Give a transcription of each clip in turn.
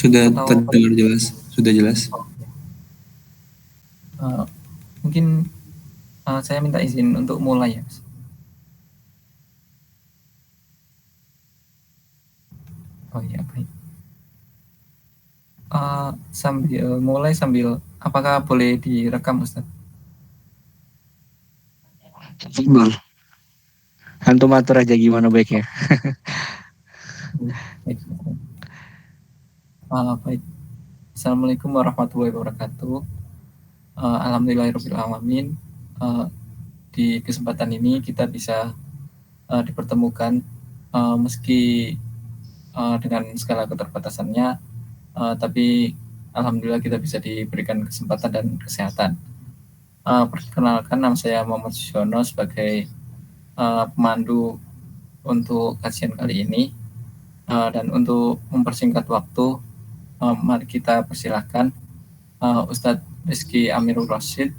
Sudah atau terdengar jelas, sudah jelas. uh, mungkin saya minta izin untuk mulai ya. Oh iya, baik. Sambil apakah boleh direkam, Ustaz? Tafadhol. Antum atur aja gimana baiknya. Baik. Baik. Assalamualaikum warahmatullahi wabarakatuh. Alhamdulillahirabbil alamin. Di kesempatan ini kita bisa dipertemukan meski dengan segala keterbatasannya, tapi alhamdulillah kita bisa diberikan kesempatan dan kesehatan. Perkenalkan, nama saya Muhammad Susyono sebagai pemandu untuk kajian kali ini, dan untuk mempersingkat waktu, mari kita persilahkan Ustadz Rizky Amirul Rasyid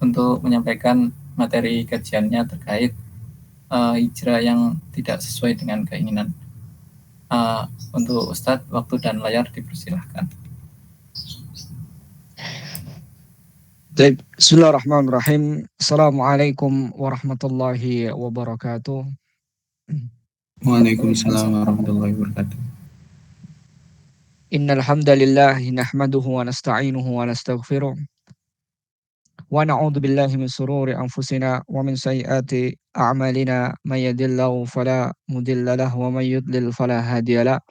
untuk menyampaikan materi kajiannya terkait hijrah yang tidak sesuai dengan keinginan. Untuk Ustadz, waktu dan layar dipersilahkan. Bismillahirrahmanirrahim. Assalamualaikum warahmatullahi wabarakatuh. Waalaikumsalam warahmatullahi wabarakatuh. Innal hamdalillah nahmaduhu wa nasta'inuhu wa nastaghfiruh. Wa na'udzu billahi min shururi anfusina wa min sayyiati a'malina may yahdihillahu fala mudilla lahu wa may yudlil fala hadiyalah.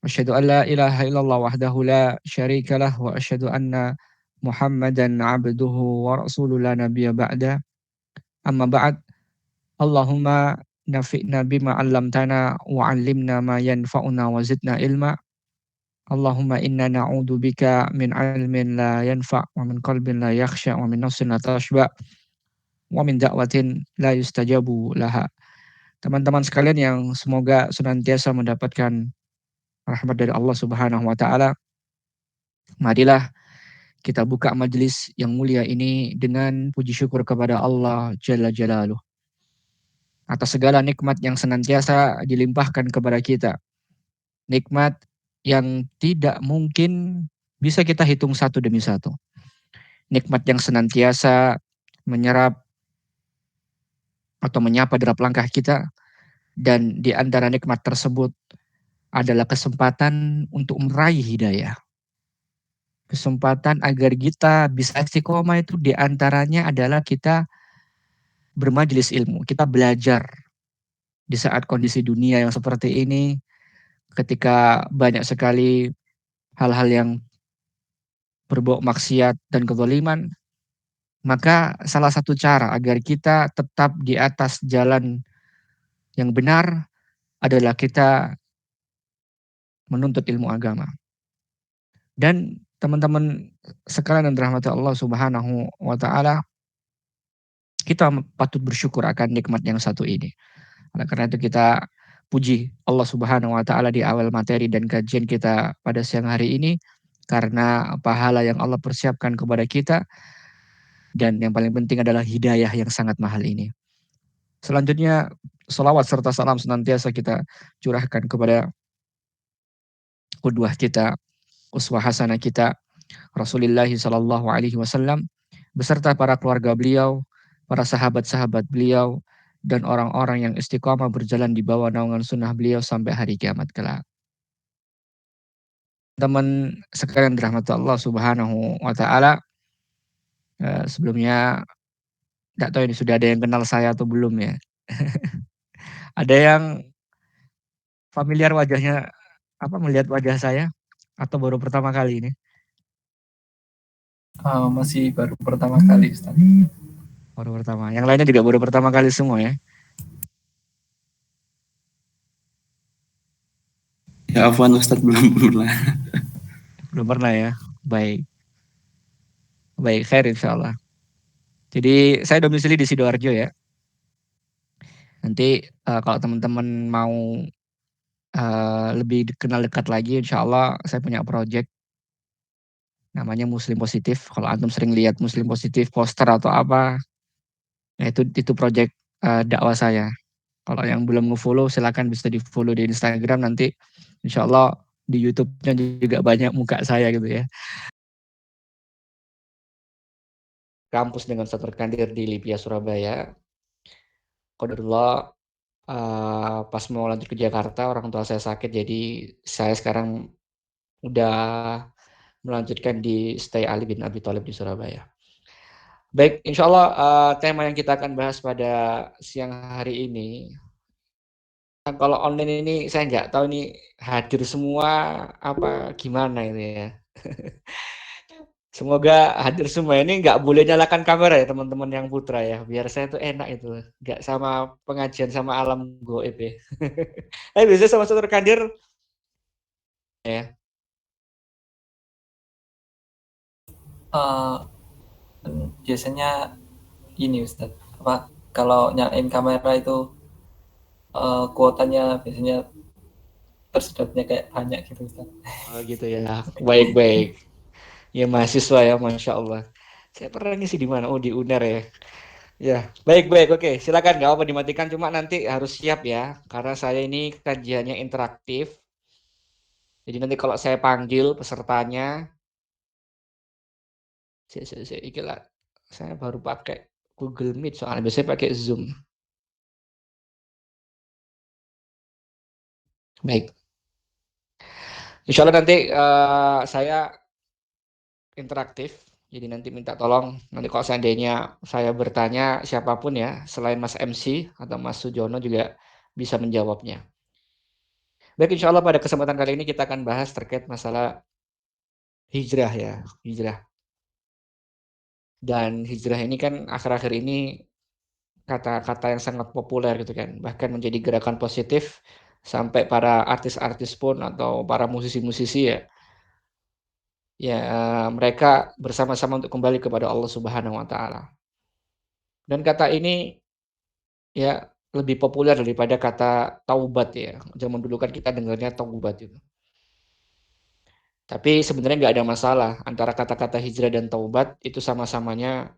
Asyhadu an la ilaha illallah wahdahu la syarika lah wa asyhadu anna Muhammadan abduhu wa rasuluhu la nabiyya ba'da. Amma ba'd. Allahumma nafi'na bima 'allamtana wa 'allimna ma yanfa'una wa zidna ilma. Allahumma inna na'udzu bika min 'ilmin la yanfa' wa min qalbin la yakhsha wa min nafsin la tashba' wa min da'watin la yustajabu laha. Teman-teman sekalian yang semoga senantiasa mendapatkan rahmat dari Allah Subhanahu wa taala. Marilah kita buka majelis yang mulia ini dengan puji syukur kepada Allah Jalla Jalaluh atas segala nikmat yang senantiasa dilimpahkan kepada kita. Nikmat yang tidak mungkin bisa kita hitung satu demi satu. Nikmat yang senantiasa menyerap atau menyapa derap langkah kita, dan di antara nikmat tersebut adalah kesempatan untuk meraih hidayah. Kesempatan agar kita bisa istiqomah itu di antaranya adalah kita bermajelis ilmu, kita belajar di saat kondisi dunia yang seperti ini, ketika banyak sekali hal-hal yang berbau maksiat dan kezaliman, maka salah satu cara agar kita tetap di atas jalan yang benar adalah kita menuntut ilmu agama. Dan teman-teman sekalian yang dirahmati Allah Subhanahu wa taala, kita patut bersyukur akan nikmat yang satu ini. Oleh karena itu kita puji Allah Subhanahu wa taala di awal materi dan kajian kita pada siang hari ini, karena pahala yang Allah persiapkan kepada kita, dan yang paling penting adalah hidayah yang sangat mahal ini. Selanjutnya, salawat serta salam senantiasa kita curahkan kepada qudwah kita, uswah hasanah kita, Rasulullah sallallahu alaihi wasallam, beserta para keluarga beliau, para sahabat-sahabat beliau, dan orang-orang yang istiqamah berjalan di bawah naungan sunnah beliau sampai hari kiamat kelak. Teman sekalian dirahmati Allah Subhanahu wa taala, sebelumnya tidak tahu ini sudah ada yang kenal saya atau belum ya. Ada yang familiar wajahnya, melihat wajah saya, atau baru pertama kali ini? Masih baru pertama kali, Ustaz. Baru pertama. Yang lainnya juga baru pertama kali semua ya. Ya afwan Ustadz, belum pernah. Belum pernah ya. Baik. Baik, khair insyaallah. Jadi saya domisili di Sidoarjo ya. Nanti kalau teman-teman mau lebih kenal dekat lagi, insyaallah saya punya project namanya Muslim Positif. Kalau antum sering lihat Muslim Positif poster atau apa, ya itu project dakwah saya. Kalau yang belum nge-follow silakan bisa di-follow di Instagram, nanti insyaallah Di YouTube-nya juga banyak muka saya gitu ya. Kampus dengan Ustadz Kandir di Lipia Surabaya. Qadarullah pas mau lanjut ke Jakarta orang tua saya sakit, jadi saya sekarang udah melanjutkan di Stay Ali bin Abi Thalib di Surabaya. Baik, insya Allah tema yang kita akan bahas pada siang hari ini, kalau online ini saya nggak tahu nih hadir semua apa gimana ini ya. Semoga hadir semua. Ini nggak boleh nyalakan kamera ya teman-teman yang putra ya, biar saya tuh enak itu, nggak sama pengajian sama alam goib ya. Bisa sama Saudara Kadir ya. Eh, biasanya ini Ustadz, apa kalau nyalain kamera itu kuotanya biasanya tersedotnya kayak banyak gitu Ustadz. Oh gitu ya, baik-baik. Ya mahasiswa ya, Masya Allah. Saya pernah ngisi di mana? Oh di UNER ya. Ya, baik-baik. Oke, silakan nggak apa dimatikan. Cuma nanti harus siap ya, karena saya ini kajiannya interaktif. Jadi nanti kalau saya panggil pesertanya, saya baru pakai Google Meet soalnya biasanya pakai Zoom. Baik, insya Allah nanti saya interaktif. Jadi nanti minta tolong, nanti kalau seandainya saya bertanya siapapun ya, selain Mas MC atau Mas Sujono juga bisa menjawabnya. Baik, insya Allah pada kesempatan kali ini kita akan bahas terkait masalah hijrah ya, hijrah. Dan hijrah ini kan akhir-akhir ini kata-kata yang sangat populer gitu kan, bahkan menjadi gerakan positif sampai para artis-artis pun atau para musisi-musisi ya, ya mereka bersama-sama untuk kembali kepada Allah Subhanahu wa taala. Dan kata ini ya lebih populer daripada kata taubat ya. Zaman dulu kan kita dengarnya taubat itu. Tapi sebenarnya nggak ada masalah antara kata-kata hijrah dan taubat, itu sama-samanya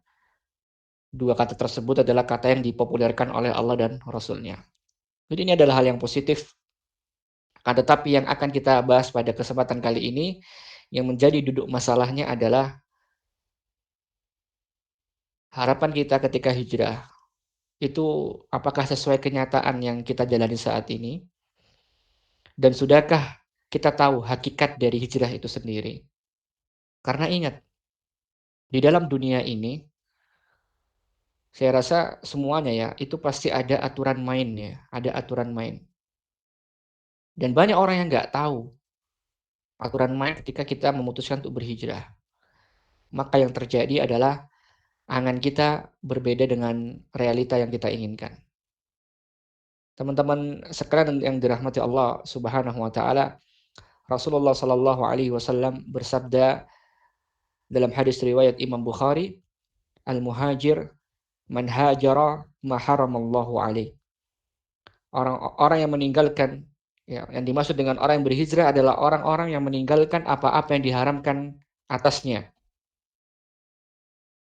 dua kata tersebut adalah kata yang dipopulerkan oleh Allah dan Rasul-Nya. Jadi ini adalah hal yang positif. Tetapi yang akan kita bahas pada kesempatan kali ini, yang menjadi duduk masalahnya adalah harapan kita ketika hijrah. Itu apakah sesuai kenyataan yang kita jalani saat ini? Dan sudahkah kita tahu hakikat dari hijrah itu sendiri? Karena ingat, di dalam dunia ini, saya rasa semuanya ya, itu pasti ada aturan mainnya, ada aturan main. Dan banyak orang yang nggak tahu aturan main ketika kita memutuskan untuk berhijrah. Maka yang terjadi adalah angan kita berbeda dengan realita yang kita inginkan. Teman-teman sekalian yang dirahmati Allah Subhanahu wa taala, Rasulullah Shallallahu alaihi wasallam bersabda dalam hadis riwayat Imam Bukhari, "Al-muhajir man hajara ma haramallahu alaihi." Orang-orang yang meninggalkan, ya, yang dimaksud dengan orang yang berhijrah adalah orang-orang yang meninggalkan apa-apa yang diharamkan atasnya.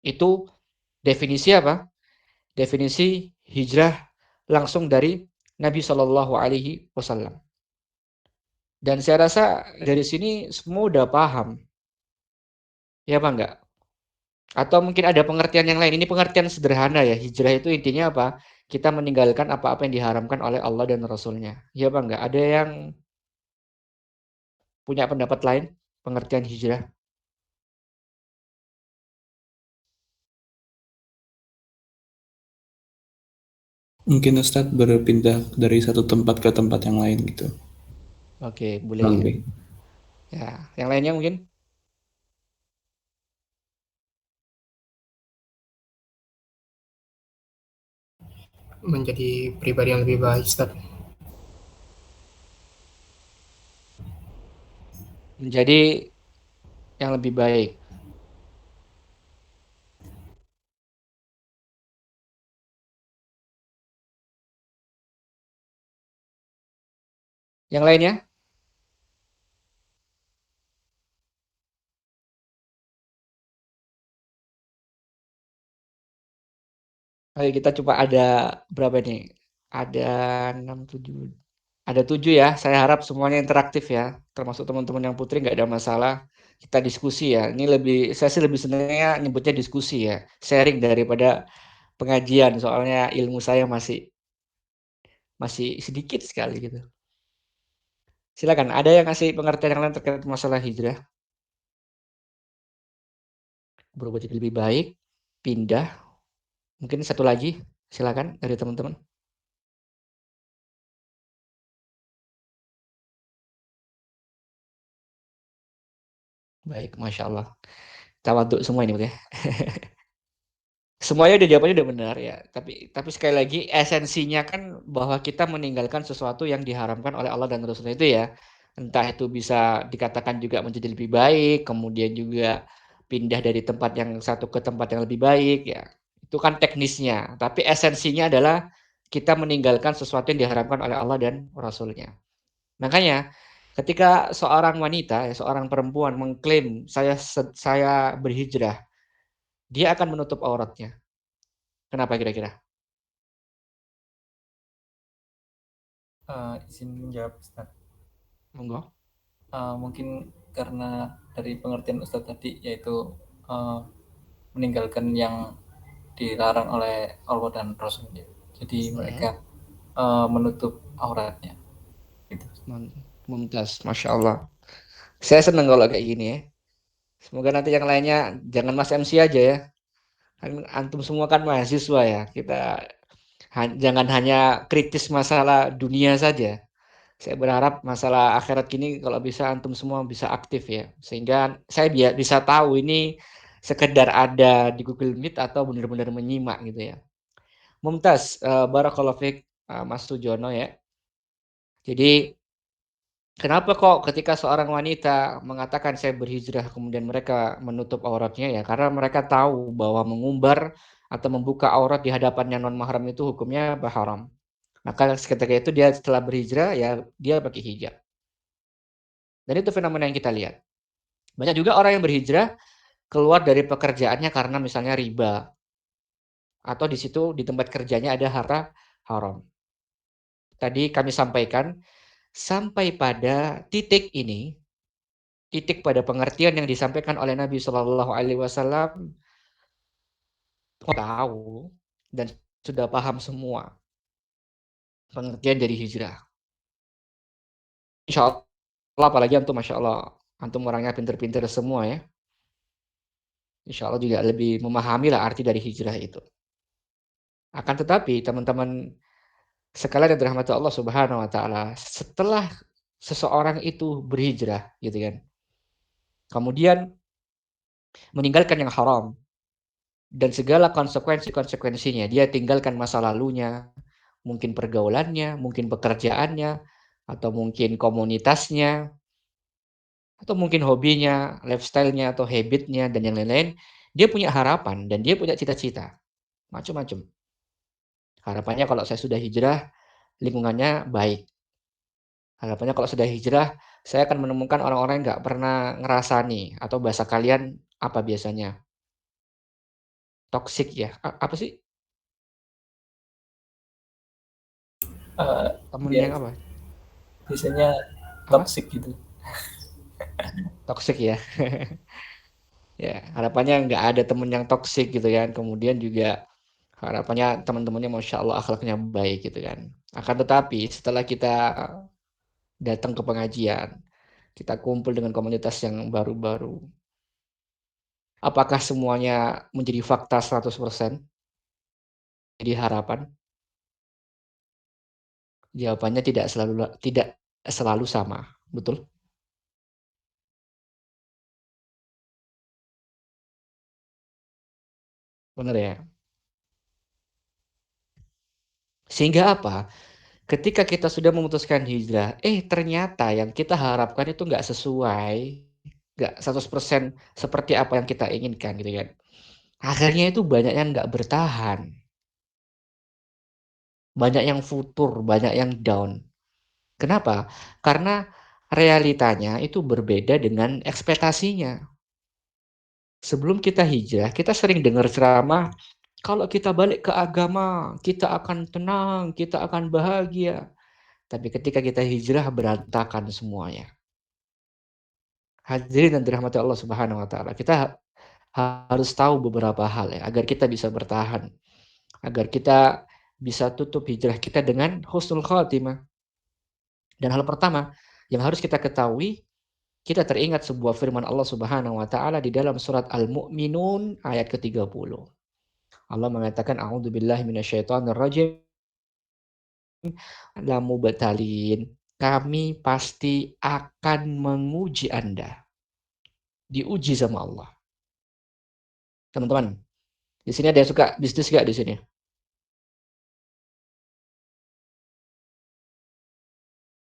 Itu definisi apa? Definisi hijrah langsung dari Nabi Shallallahu alaihi wasallam. Dan saya rasa dari sini semua udah paham. Ya apa enggak? Atau mungkin ada pengertian yang lain. Ini pengertian sederhana ya. Hijrah itu intinya apa? Kita meninggalkan apa-apa yang diharamkan oleh Allah dan Rasul-Nya. Ya apa enggak? Ada yang punya pendapat lain pengertian hijrah? Mungkin Ustadz berpindah dari satu tempat ke tempat yang lain gitu. Oke, boleh Kurang ya. lebih. Ya, yang lainnya mungkin? Menjadi pribadi yang lebih baik, Ustaz. Menjadi yang lebih baik. Yang lainnya? Ayo kita coba ada berapa nih? Ada 6, 7. Ada 7 ya, saya harap semuanya interaktif ya, termasuk teman-teman yang putri nggak ada masalah, kita diskusi ya. Ini saya sih lebih senangnya nyebutnya diskusi ya, sharing daripada pengajian, soalnya ilmu saya masih masih sedikit sekali gitu. Silakan, ada yang ngasih pengertian yang lain terkait masalah hijrah? Berubah jadi lebih baik, pindah, mungkin satu lagi, silakan dari teman-teman. Baik, Masya Allah. Tawaduk semua ini, ya. Semuanya jawabannya udah benar ya, tapi sekali lagi esensinya kan bahwa kita meninggalkan sesuatu yang diharamkan oleh Allah dan Rasulnya itu ya. Entah itu bisa dikatakan juga menjadi lebih baik, kemudian juga pindah dari tempat yang satu ke tempat yang lebih baik ya. Itu kan teknisnya, tapi esensinya adalah kita meninggalkan sesuatu yang diharamkan oleh Allah dan Rasulnya. Makanya ketika seorang wanita, ya, seorang perempuan mengklaim saya berhijrah, dia akan menutup auratnya. Kenapa kira-kira? Izin menjawab Ustaz. Monggo. Mungkin karena dari pengertian Ustaz tadi, yaitu meninggalkan yang dilarang oleh Allah dan Rasulnya. Jadi mereka menutup auratnya. Gitu. Mumtaz, Masya Allah. Saya senang kalau kayak gini ya. Semoga nanti yang lainnya jangan Mas MC aja ya. Kan antum semua kan mahasiswa ya. Kita jangan hanya kritis masalah dunia saja. Saya berharap masalah akhirat gini kalau bisa antum semua bisa aktif ya. Sehingga saya bisa tahu ini sekedar ada di Google Meet atau benar-benar menyimak gitu ya. Mumtaz, barakallahu fiik, Mas Sujono ya. Jadi kenapa kok ketika seorang wanita mengatakan saya berhijrah kemudian mereka menutup auratnya ya? Karena mereka tahu bahwa mengumbar atau membuka aurat di hadapannya non mahram itu hukumnya haram. Maka ketika itu dia setelah berhijrah ya dia pakai hijab. Dan itu fenomena yang kita lihat. Banyak juga orang yang berhijrah keluar dari pekerjaannya karena misalnya riba atau di situ di tempat kerjanya ada harta haram. Tadi kami sampaikan sampai pada titik ini, titik pada pengertian yang disampaikan oleh Nabi Shallallahu Alaihi Wasallam tahu dan sudah paham semua pengertian dari hijrah. Insya Allah, apalagi antum, masya Allah, antum orangnya pinter-pinter semua ya. Insya Allah juga lebih memahami lah arti dari hijrah itu. Akan tetapi teman-teman sekalian yang dirahmati Allah Subhanahu Wa Taala, setelah seseorang itu berhijrah, gitu kan, kemudian meninggalkan yang haram, dan segala konsekuensi-konsekuensinya. Dia tinggalkan masa lalunya, mungkin pergaulannya, mungkin pekerjaannya, atau mungkin komunitasnya, atau mungkin hobinya, lifestyle-nya, atau habit-nya, dan yang lain-lain. Dia punya harapan dan dia punya cita-cita. Macam-macam. Harapannya kalau saya sudah hijrah, lingkungannya baik. Harapannya kalau sudah hijrah, saya akan menemukan orang-orang yang nggak pernah ngerasani, atau bahasa kalian apa biasanya? Toxic ya? Apa sih? Temen Ya, yang apa? biasanya Apa? toxic gitu. Toxic ya. Ya, harapannya nggak ada temen yang toksik gitu kan. Kemudian juga harapannya teman-temannya Masya Allah akhlaknya baik gitu kan. Akan tetapi setelah kita datang ke pengajian, kita kumpul dengan komunitas yang baru-baru. Apakah semuanya menjadi fakta 100%? Jadi harapan? Jawabannya tidak selalu sama. Betul? Benar ya? Sehingga apa? Ketika kita sudah memutuskan hijrah, ternyata yang kita harapkan itu nggak sesuai, nggak 100% seperti apa yang kita inginkan gitu kan. Akhirnya itu banyak yang nggak bertahan, banyak yang futur, banyak yang down. Kenapa? Karena realitanya itu berbeda dengan ekspektasinya. Sebelum kita hijrah, kita sering dengar ceramah, kalau kita balik ke agama, kita akan tenang, kita akan bahagia. Tapi ketika kita hijrah berantakan semuanya. Hadirin dan dirahmati Allah Subhanahu wa taala. Kita harus tahu beberapa hal ya agar kita bisa bertahan. Agar kita bisa tutup hijrah kita dengan husnul khatimah. Dan hal pertama yang harus kita ketahui, kita teringat sebuah firman Allah Subhanahu wa taala di dalam surat Al-Mu'minun ayat ke-30. Allah mengatakan a'udzubillahi minasyaitonirrajim la mubtalin. Kami pasti akan menguji Anda. Diuji sama Allah. Teman-teman, di sini ada yang suka bisnis nggak di sini?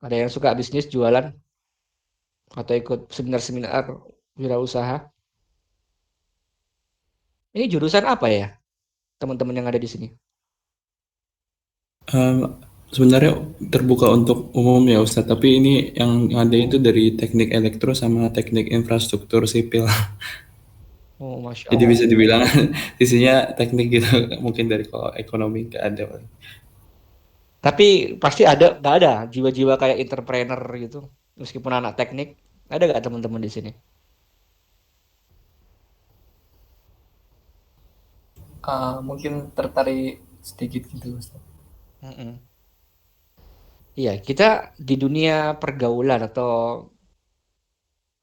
Ada yang suka bisnis, jualan, atau ikut seminar-seminar wirausaha? Ini jurusan apa ya, teman-teman yang ada di sini? Sebenarnya terbuka untuk umum ya Ustadz, tapi ini yang ada itu dari teknik elektro sama teknik infrastruktur sipil. Oh, Masya Jadi Allah. bisa dibilang isinya teknik gitu, mungkin dari kalau ekonomi nggak ada. Tapi pasti ada, nggak ada jiwa-jiwa kayak entrepreneur gitu, meskipun anak teknik. Ada nggak teman-teman di sini? Mungkin tertarik sedikit gitu Ustaz. Mm-mm. Iya, kita di dunia pergaulan atau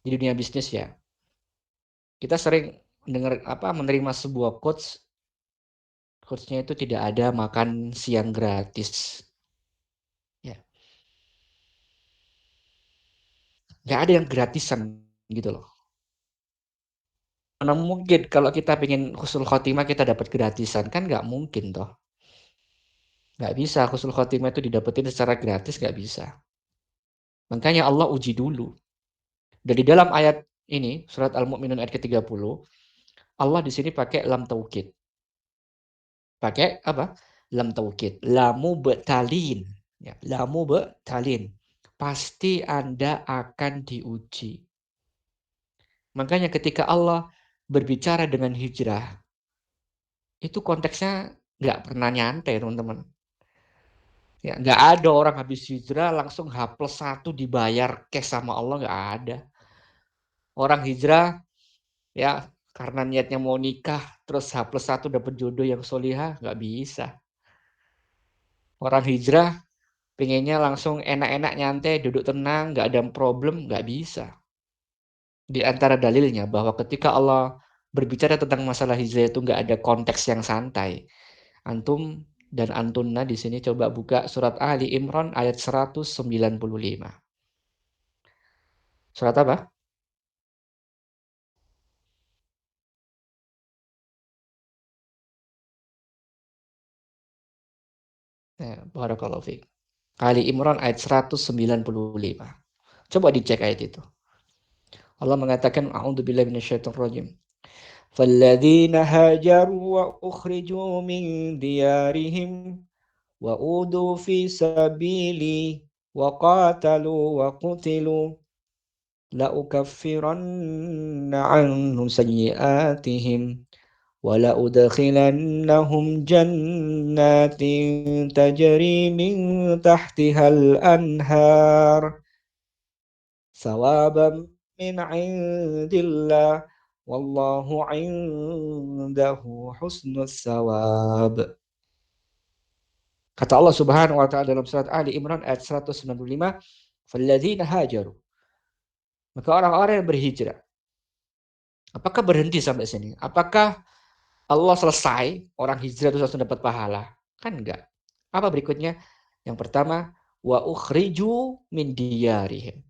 di dunia bisnis ya, kita sering menerima sebuah quotes-nya itu tidak ada makan siang gratis. Ya, nggak ada yang gratisan gitu loh. Mana mungkin kalau kita pengen husnul khotimah kita dapat gratisan, kan nggak mungkin toh. Nggak bisa husnul khotimah itu didapetin secara gratis, nggak bisa. Makanya Allah uji dulu. Dan di dalam ayat ini, surat Al-Mu'minun ayat ke-30, Allah di sini pakai lam taukid. Pakai apa? Lam taukid. Lamu betalin. Ya, lamu betalin. Pasti Anda akan diuji. Makanya ketika Allah berbicara dengan hijrah, itu konteksnya nggak pernah nyantai, teman-teman. Ya, nggak ada orang habis hijrah langsung H+1 dibayar cash sama Allah, nggak ada. Orang hijrah ya karena niatnya mau nikah terus H+1 dapat jodoh yang solihah, nggak bisa. Orang hijrah pengennya langsung enak-enak nyantai duduk tenang nggak ada problem, nggak bisa. Di antara dalilnya bahwa ketika Allah berbicara tentang masalah hijrah itu nggak ada konteks yang santai. Antum dan antunna di sini coba buka surat Ali Imran ayat 195. Surat apa? Barakallahu fiik. Ali Imran ayat 195. Coba dicek ayat itu. Allah mengatakan a'udzubillahi minasyaitonirrajim. Falladzina hajaru wa ukhrijuu min diyarihim wa udu fi sabili wa qatalu wa qutilu la ukaffiranna anhum sayyi'atihim wa la udkhilannahum jannatin tajri min tahtihal anhar sawaban min 'indillah wallahu 'indahu husnus sawab. Kata Allah Subhanahu wa taala dalam surat Ali Imran ayat 195, "Falladzina hajaru." Maka orang-orang yang berhijrah. Apakah berhenti sampai sini? Apakah Allah selesai orang hijrah itu langsung dapat pahala? Kan enggak. Apa berikutnya? Yang pertama, wa ukhriju min diyarihim.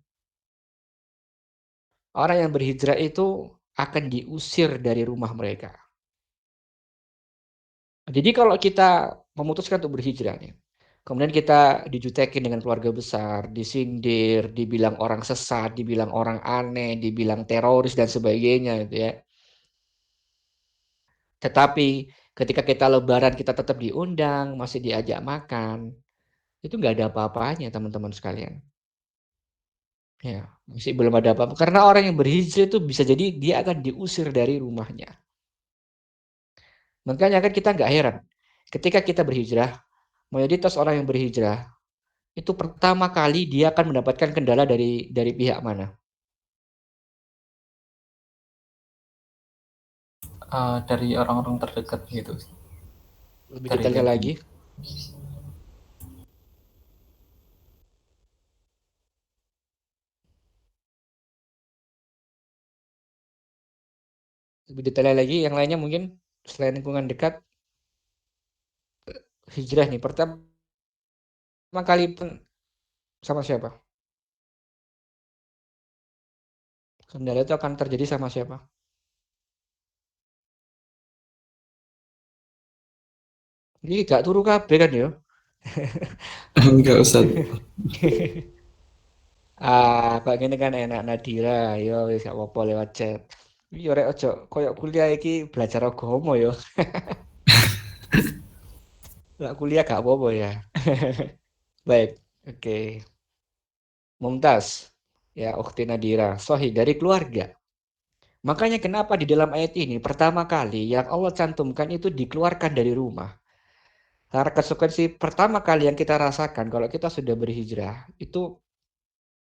Orang yang berhijrah itu akan diusir dari rumah mereka. Jadi kalau kita memutuskan untuk berhijrah nih, kemudian kita dijutekin dengan keluarga besar, disindir, dibilang orang sesat, dibilang orang aneh, dibilang teroris dan sebagainya gitu ya. Tetapi ketika kita lebaran kita tetap diundang, masih diajak makan, itu nggak ada apa-apanya teman-teman sekalian. Ya, masih belum ada apa-apa. Karena orang yang berhijrah itu bisa jadi dia akan diusir dari rumahnya. Makanya kan kita nggak heran. Ketika kita berhijrah, mayoritas orang yang berhijrah itu pertama kali dia akan mendapatkan kendala dari pihak mana? Dari orang-orang terdekat gitu, Lebih dari detailnya lingkungan. lagi. Lebih detailnya lagi, yang lainnya mungkin selain lingkungan dekat, hijrah nih pertama kali pun sama siapa? Kendala itu akan terjadi sama siapa? Ini gak turu kabeh kan ya? Enggak Ustaz. Kok gini kan enak Nadira, yo wis gak apa-apa lewat chat. Yo rek ojo koyo kuliah iki belajar agama yo. Lah kuliah gak apa-apa ya. Baik, oke. Mumtaz, ya ukhti Nadira, sahih dari keluarga. Makanya kenapa di dalam ayat ini pertama kali yang Allah cantumkan itu dikeluarkan dari rumah. Karena konsekuensi pertama kali yang kita rasakan kalau kita sudah berhijrah itu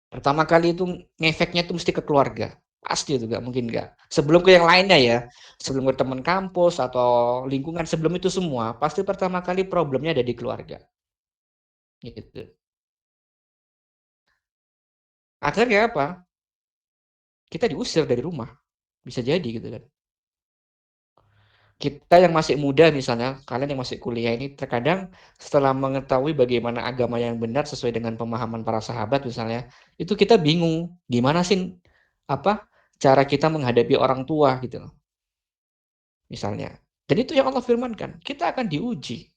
pertama kali itu ngefeknya itu mesti ke keluarga. Pasti itu gak mungkin gak. Sebelum ke yang lainnya ya. Sebelum ke teman kampus atau lingkungan sebelum itu semua. Pasti pertama kali problemnya ada di keluarga. Gitu. Akhirnya apa? Kita diusir dari rumah. Bisa jadi gitu kan. Kita yang masih muda misalnya, kalian yang masih kuliah ini terkadang setelah mengetahui bagaimana agama yang benar sesuai dengan pemahaman para sahabat misalnya, itu kita bingung gimana sih apa cara kita menghadapi orang tua gitu loh. Misalnya. Dan itu yang Allah firmankan, kita akan diuji.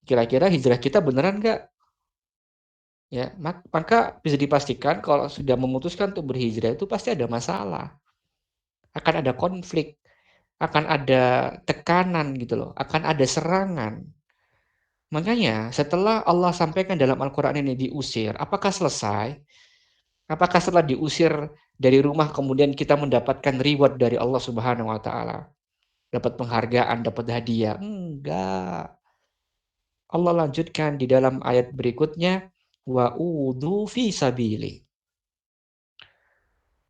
Kira-kira hijrah kita beneran nggak? Ya, maka bisa dipastikan kalau sudah memutuskan untuk berhijrah itu pasti ada masalah, akan ada konflik, akan ada tekanan gitu loh, akan ada serangan. Makanya setelah Allah sampaikan dalam Al-Quran ini diusir, apakah selesai? Apakah setelah diusir dari rumah kemudian kita mendapatkan reward dari Allah Subhanahu wa taala? Dapat penghargaan, dapat hadiah? Enggak. Allah lanjutkan di dalam ayat berikutnya, wa udhu fi sabili.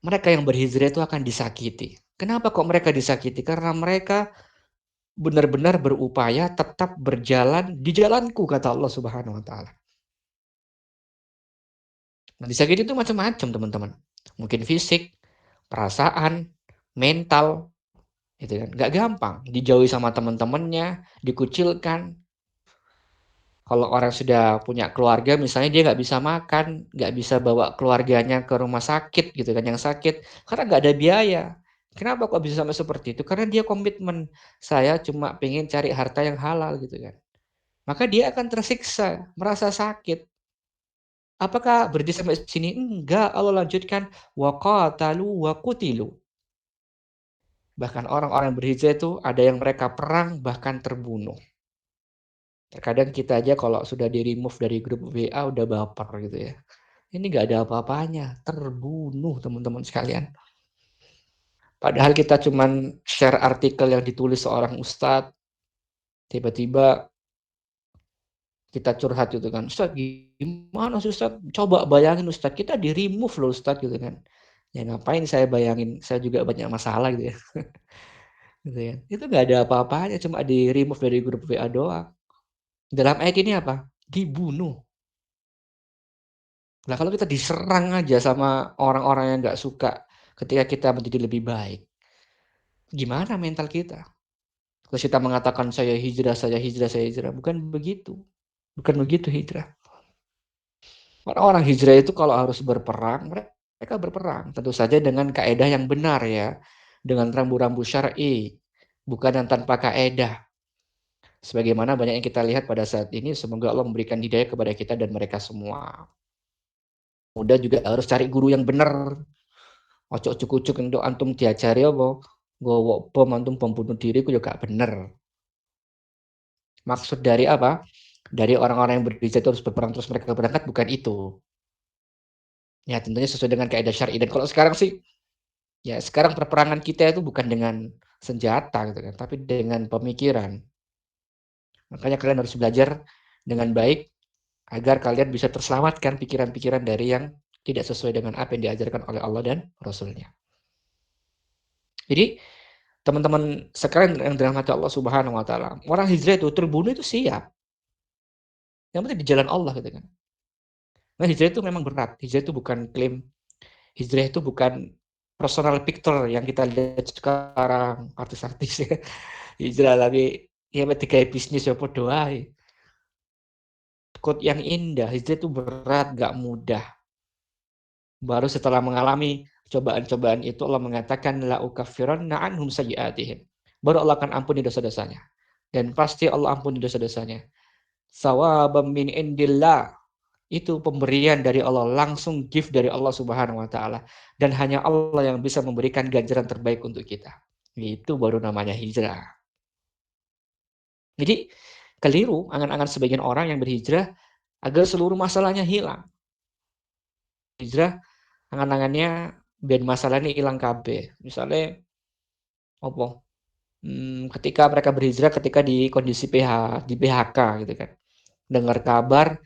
Mereka yang berhijrah itu akan disakiti. Kenapa kok mereka disakiti? Karena mereka benar-benar berupaya tetap berjalan di jalanku, kata Allah Subhanahu wa taala. Nah, disakiti itu macam-macam, teman-teman. Mungkin fisik, perasaan, mental, gitu kan. Nggak gampang. Dijauhi sama teman-temannya, dikucilkan. Kalau orang sudah punya keluarga, misalnya dia nggak bisa makan, nggak bisa bawa keluarganya ke rumah sakit, gitu kan, yang sakit, karena nggak ada biaya. Kenapa kok bisa sampai seperti itu? Karena dia komitmen, saya cuma pengen cari harta yang halal, gitu kan. Maka dia akan tersiksa, merasa sakit. Apakah berhenti sampai sini? Enggak, Allah lanjutkan wa qatalu wa qutilu. Bahkan orang-orang yang berhijrah itu ada yang mereka perang bahkan terbunuh. Terkadang kita aja kalau sudah di-remove dari grup WA udah baper gitu ya. Ini nggak ada apa-apanya, terbunuh teman-teman sekalian. Padahal kita cuman share artikel yang ditulis seorang ustadz, tiba-tiba kita curhat gitu kan, Ustadz gimana sih Ustadz? Coba bayangin Ustadz, kita di-remove loh Ustadz gitu kan. Ya ngapain saya bayangin, saya juga banyak masalah gitu ya. Gitu ya. Itu nggak ada apa-apanya, cuma di-remove dari grup WA doang. Dalam ayat ini apa? Dibunuh. Nah kalau kita diserang aja sama orang-orang yang nggak suka ketika kita menjadi lebih baik, gimana mental kita? Terus kita mengatakan saya hijrah, saya hijrah, saya hijrah. Bukan begitu. Bukan begitu hijrah. Orang-orang hijrah itu kalau harus berperang, mereka berperang. Tentu saja dengan kaedah yang benar ya. Dengan rambu-rambu syar'i. Bukan yang tanpa kaedah. Sebagaimana banyak yang kita lihat pada saat ini, semoga Allah memberikan hidayah kepada kita dan mereka semua. Muda juga harus cari guru yang benar. Ojo cukup untuk antum diajari apa? Gowo bom antum bom bunuh diri ku juga bener. Maksud dari apa? Dari orang-orang yang berhijrah itu harus berperang terus mereka berangkat bukan itu. Ya tentunya sesuai dengan kaidah syar'i. Dan kalau sekarang sih, ya sekarang perperangan kita itu bukan dengan senjata gitu kan, tapi dengan pemikiran. Makanya kalian harus belajar dengan baik agar kalian bisa terselamatkan pikiran-pikiran dari yang tidak sesuai dengan apa yang diajarkan oleh Allah dan Rasul-Nya. Jadi teman-teman sekalian yang dirahmati Allah Subhanahu wa taala, orang hijrah itu terbunuh itu siap. Yang penting di jalan Allah gitu kan. Nah, hijrah itu memang berat. Hijrah itu bukan klaim. Hijrah itu bukan personal picture yang kita lihat sekarang artis-artis ya. Hijrah tapi ya tiga bisnis ya podo ae. Quote yang indah, hijrah itu berat, gak mudah. Baru setelah mengalami cobaan-cobaan itu Allah mengatakan la ukaffiranna anhum sayyi'atihim. Baru Allah akan ampuni dosa-dosanya. Dan pasti Allah ampuni dosa-dosanya. Sawabam min indillah. Itu pemberian dari Allah, langsung gift dari Allah Subhanahu wa taala. Dan hanya Allah yang bisa memberikan ganjaran terbaik untuk kita. Itu baru namanya hijrah. Jadi keliru angan-angan sebagian orang yang berhijrah agar seluruh masalahnya hilang. Hijrah angan-angannya biar masalah ini hilang kabeh. Misalnya apa? Ketika mereka berhijrah ketika di kondisi di PHK gitu kan. Dengar kabar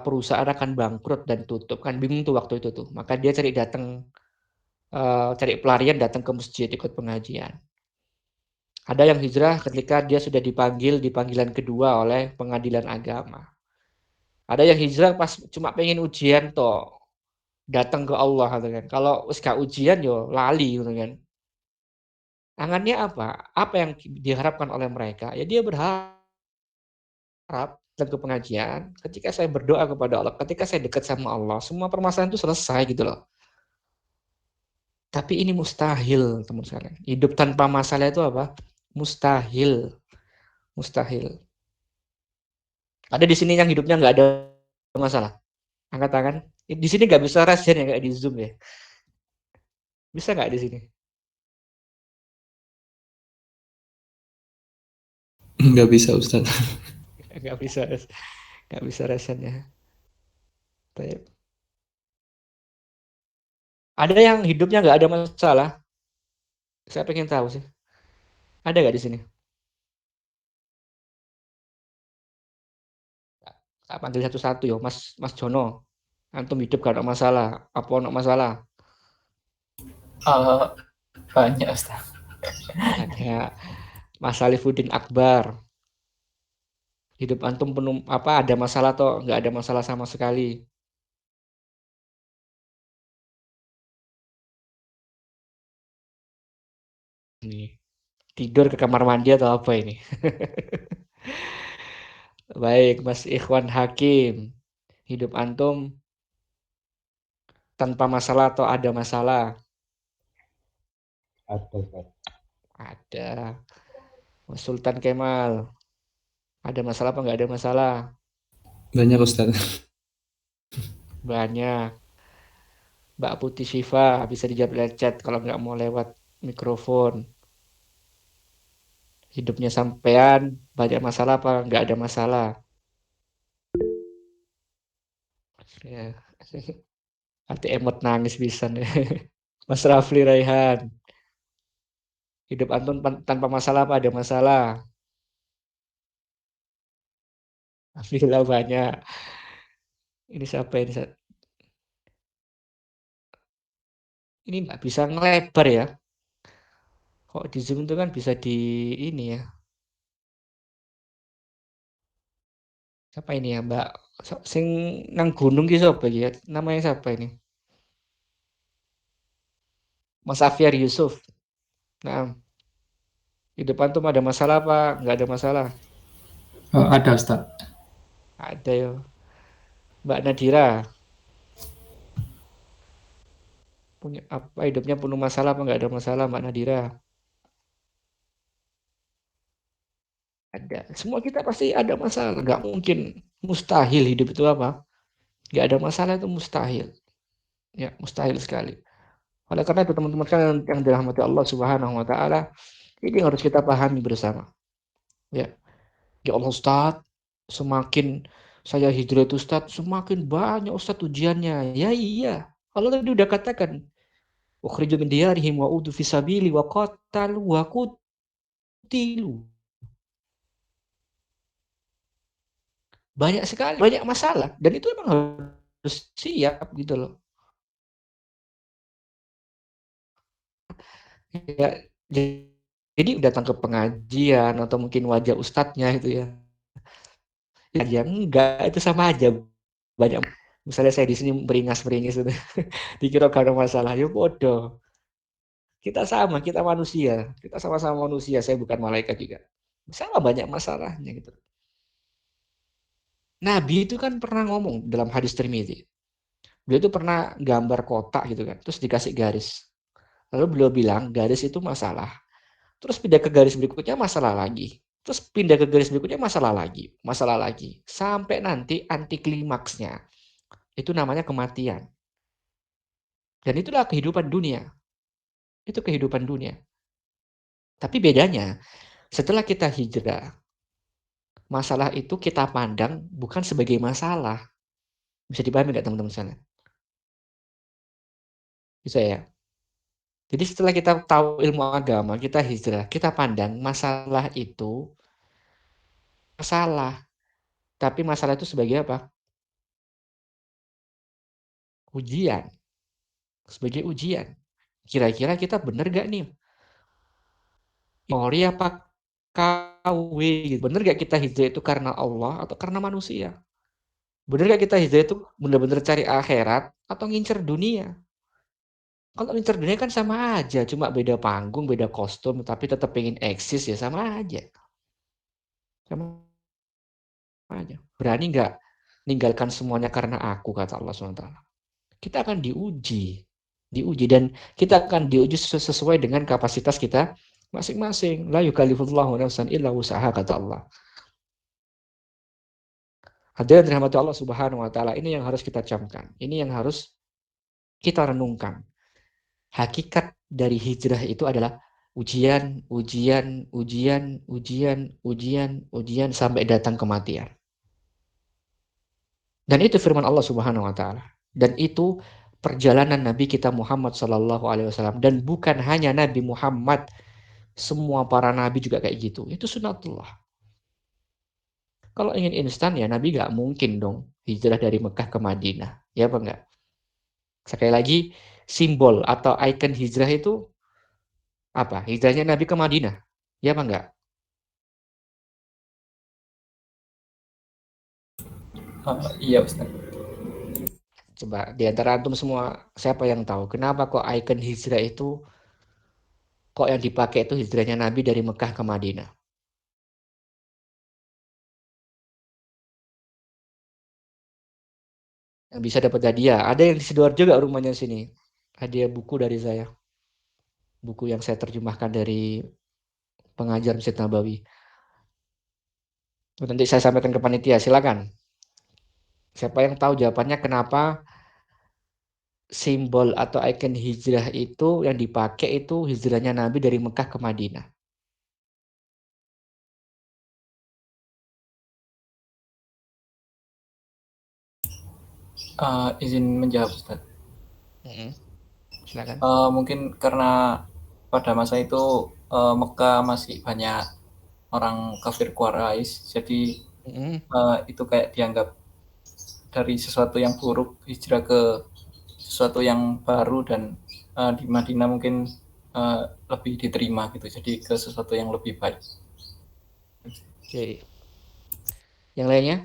perusahaan akan bangkrut dan tutup, kan bingung tuh waktu itu tuh. Maka dia cari pelarian datang ke masjid ikut pengajian. Ada yang hijrah ketika dia sudah dipanggil di panggilan kedua oleh pengadilan agama. Ada yang hijrah pas cuma pengen ujian toh, datang ke Allah gitu kan. Kalau wis gak ujian yo lali gitu kan. Angannya apa? Apa yang diharapkan oleh mereka? Ya dia berharap datang ke pengajian, ketika saya berdoa kepada Allah, ketika saya dekat sama Allah, semua permasalahan itu selesai gitu loh. Tapi ini mustahil, teman sekalian. Hidup tanpa masalah itu apa? Mustahil. Mustahil. Ada di sini yang hidupnya nggak ada masalah? Angkat tangan. Di sini nggak bisa rahasia ya, kayak di Zoom ya. Bisa nggak di sini? Nggak bisa Ustaz. Nggak bisa. Nggak bisa rasanya. Ada yang hidupnya nggak ada masalah? Saya pengen tahu sih. Ada nggak di sini? Tak panggil satu-satu yo, Mas Jono. Antum hidup gak ada masalah. Apa ada masalah? Banyak Ustaz. Ada Mas Alifuddin Akbar. Hidup antum penuh apa? Ada masalah toh? Nggak ada masalah sama sekali. Nih, tidur ke kamar mandi atau apa ini? Baik, Mas Ikhwan Hakim. Hidup antum tanpa masalah atau ada masalah? Ada. Mas Sultan Kemal. Ada masalah apa nggak ada masalah? Banyak Ustaz. Banyak. Mbak Putih Syifa bisa dijawab lewat chat kalau nggak mau lewat mikrofon. Hidupnya sampean banyak masalah apa nggak ada masalah? Ya. Hati emot nangis bisa nih. Mas Rafli Raihan. Hidup antum tanpa masalah apa ada masalah? Alhamdulillah banyak. Ini siapa ini? Ini nggak bisa ngelebar ya. Kok di Zoom itu kan bisa di ini ya. Siapa ini ya, Mbak? Sing nang gunung ki sapa ya? Namanya siapa ini? Mas Afiar Yusuf. Nah, hidup antum ada masalah apa? Nggak ada masalah? Ada Ustaz. Ada ya. Mbak Nadira. Punya apa hidupnya penuh masalah apa nggak ada masalah Mbak Nadira? Ada. Semua kita pasti ada masalah. Nggak mungkin mustahil hidup itu apa? Nggak ada masalah itu mustahil. Ya, mustahil sekali. Oleh karena itu teman-teman sekalian yang dirahmati Allah Subhanahu wa taala, ini yang harus kita pahami bersama. Ya. Ya Allah Ustaz, semakin saya hijrah itu Ustaz, semakin banyak Ustaz ujiannya. Ya iya. Allah tadi udah katakan, ukhriju min diyarihim wa udu fisabili wa qatalu wa qutilu. banyak sekali, banyak masalah, dan itu emang harus siap gitu loh. Ya, jadi datang ke pengajian atau mungkin wajah ustadznya itu ya. Ya enggak, itu sama aja. Banyak misalnya saya di sini beringas-beringis itu dikira karena masalah, ya bodoh. Kita sama, kita manusia. Kita sama-sama manusia, saya bukan malaikat juga. Sama banyak masalahnya gitu. Nabi itu kan pernah ngomong dalam hadis Tirmidzi. Beliau itu pernah gambar kotak gitu kan, terus dikasih garis. Lalu beliau bilang, garis itu masalah. Terus pindah ke garis berikutnya masalah lagi. Terus pindah ke garis berikutnya masalah lagi. Masalah lagi. Sampai nanti anti klimaksnya. Itu namanya kematian. Dan itulah kehidupan dunia. Itu kehidupan dunia. Tapi bedanya, setelah kita hijrah, masalah itu kita pandang bukan sebagai masalah. Bisa dipahami nggak teman-teman sana? Bisa ya? Jadi setelah kita tahu ilmu agama, kita hijrah, kita pandang masalah itu masalah. Tapi masalah itu sebagai apa? Ujian. Sebagai ujian. Kira-kira kita benar gak nih? Ori apa KW gitu. Benar gak kita hijrah itu karena Allah atau karena manusia? Benar gak kita hijrah itu benar-benar cari akhirat atau ngincer dunia? Kalau ngincer dunia kan sama aja, cuma beda panggung, beda kostum, tapi tetap pengen eksis ya sama aja. Sama aja. Berani nggak ninggalkan semuanya karena aku, kata Allah SWT. Kita akan diuji dan kita akan diuji sesuai dengan kapasitas kita masing-masing. La yukallifullahu nafsan illa wus'aha, kata Allah. Hadirin dirahmati Allah Subhanahu wa taala, ini yang harus kita camkan. Ini yang harus kita renungkan. Hakikat dari hijrah itu adalah ujian, ujian, ujian, ujian, ujian, ujian sampai datang kematian. Dan itu firman Allah Subhanahu wa taala. Dan itu perjalanan Nabi kita Muhammad sallallahu alaihi wasallam, dan bukan hanya Nabi Muhammad, semua para nabi juga kayak gitu. Itu sunatullah. Kalau ingin instan ya Nabi nggak mungkin dong hijrah dari Mekah ke Madinah. Ya apa enggak? Sekali lagi, simbol atau ikon hijrah itu apa? Hijrahnya Nabi ke Madinah. Ya apa enggak? Iya Ustaz. Coba di antara antum semua, siapa yang tahu kenapa kok ikon hijrah itu kok yang dipakai itu hijrahnya Nabi dari Mekah ke Madinah? Yang bisa dapat hadiah. Ada yang di Sidoarjo juga rumahnya sini. Hadiah buku dari saya. Buku yang saya terjemahkan dari pengajar Masjid Nabawi. Nanti saya sampaikan ke panitia, silakan. Siapa yang tahu jawabannya kenapa simbol atau ikon hijrah itu yang dipakai itu hijrahnya Nabi dari Mekah ke Madinah? Izin menjawab Ustaz. Silakan. Mungkin karena pada masa itu Mekah masih banyak orang kafir Quraisy, jadi itu kayak dianggap dari sesuatu yang buruk hijrah ke sesuatu yang baru, dan di Madinah mungkin lebih diterima gitu, jadi ke sesuatu yang lebih baik. Oke. Yang lainnya?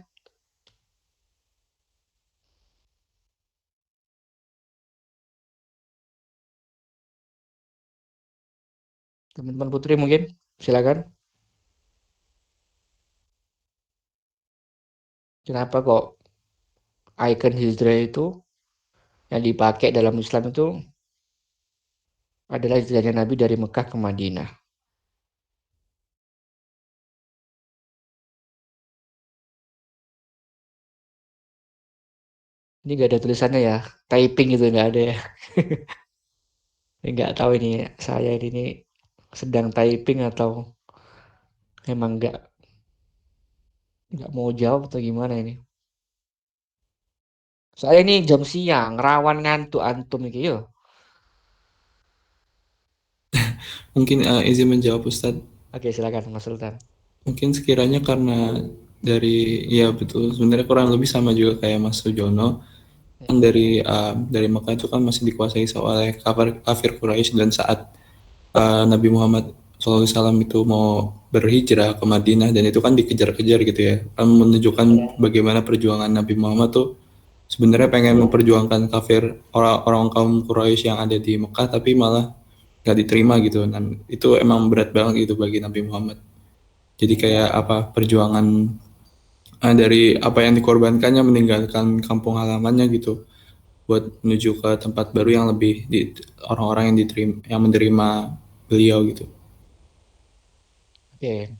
Teman-teman Putri mungkin, silakan. Kenapa kok ikon hijrah itu yang dipakai dalam Islam itu adalah hijrahnya Nabi dari Mekah ke Madinah? Ini nggak ada tulisannya ya, typing gitu nggak ada ya. Nggak tahu ini saya ini sedang typing atau emang nggak mau jawab atau gimana ini. Saya ini jam siang, rawan ngantuk antum iki yo. Mungkin izin menjawab Ustadz. Oke, silakan Mas Sultan. Mungkin sekiranya karena Iya betul, sebenarnya kurang lebih sama juga kayak Mas Sujono. Kan dari Mekah itu kan masih dikuasai oleh kafir Quraisy, dan saat Nabi Muhammad SAW itu mau berhijrah ke Madinah, dan itu kan dikejar-kejar gitu ya, kan menunjukkan bagaimana perjuangan Nabi Muhammad tuh sebenarnya pengen memperjuangkan kafir orang-orang kaum Quraisy yang ada di Mekah, tapi malah nggak diterima gitu, dan itu emang berat banget gitu bagi Nabi Muhammad. Jadi kayak apa perjuangan dari apa yang dikorbankannya meninggalkan kampung halamannya gitu buat menuju ke tempat baru yang lebih orang-orang yang diterima yang menerima beliau gitu. Oke,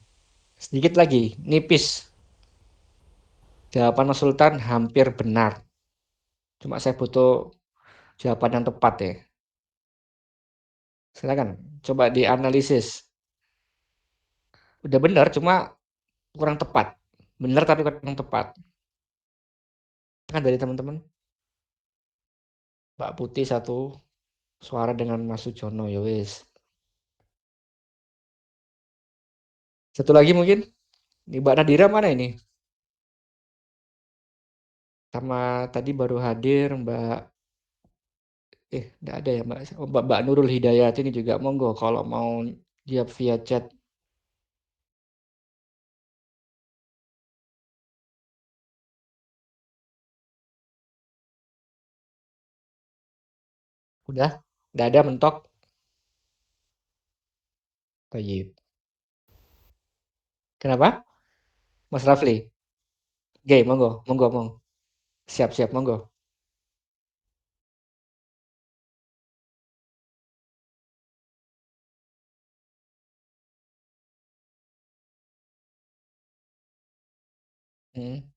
sedikit lagi, nipis. Jawaban Mas Sultan hampir benar. Cuma saya butuh jawaban yang tepat ya. Silakan, coba dianalisis. Udah benar, cuma kurang tepat. Benar tapi kurang tepat. Kan dari teman-teman? Mbak Putih satu suara dengan Mas Sujono, ya wis. Satu lagi mungkin? Ini Mbak Nadira mana ini? Sama tadi baru hadir Mbak enggak ada ya Mbak. Oh, Mbak Nurul Hidayat ini juga monggo kalau mau jawab via chat. Udah? Udah ada mentok? Baik. Kenapa? Mas Rafli? Oke, monggo, monggo, monggo. Siap, siap, monggo. Hmm.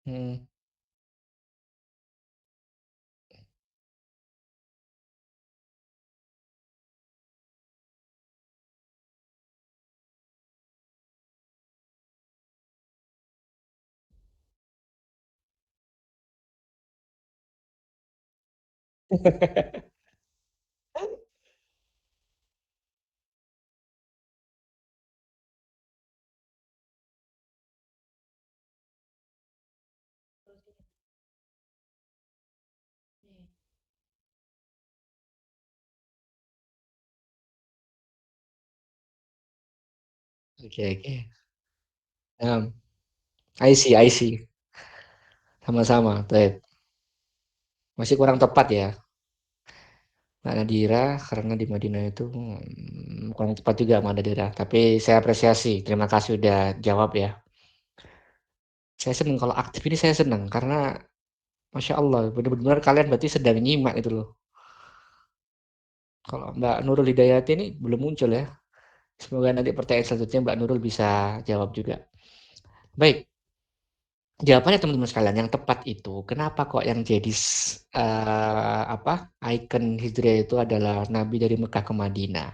Hmm. Oke, oke. I see, I see. Sama-sama. Baik. Masih kurang tepat ya, Mbak Nadira, karena di Madinah itu kurang tepat juga Mbak Nadira. Tapi saya apresiasi. Terima kasih udah jawab ya. Saya senang kalau aktif ini saya senang karena Masya Allah, benar-benar kalian berarti sedang nyimak itu loh. Kalau Mbak Nurul Hidayat ini belum muncul ya. Semoga nanti pertanyaan selanjutnya Mbak Nurul bisa jawab juga. Baik, jawabannya teman-teman sekalian yang tepat itu, kenapa kok yang jadi ikon hijrah itu adalah Nabi dari Mekah ke Madinah?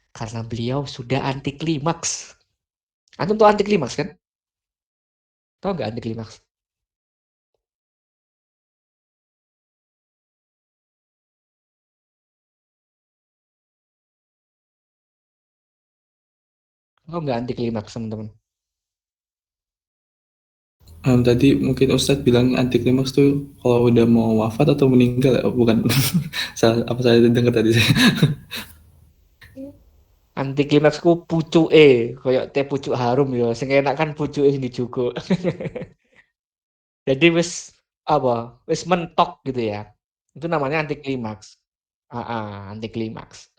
Karena beliau sudah anti klimaks. Antum tahu anti klimaks kan? Tahu nggak anti klimaks? Tahu nggak anti klimaks teman-teman? Tadi mungkin Ustadz bilang anti klimaks tuh kalau udah mau wafat atau meninggal ya? Bukan. Apa saya dengar tadi? Anti klimaksku pucuke, koyo teh pucuk harum ya. Sing enak kan pucuke sing dijukuk. Jadi wis mentok gitu ya. Itu namanya anti klimaks. Anti klimaks.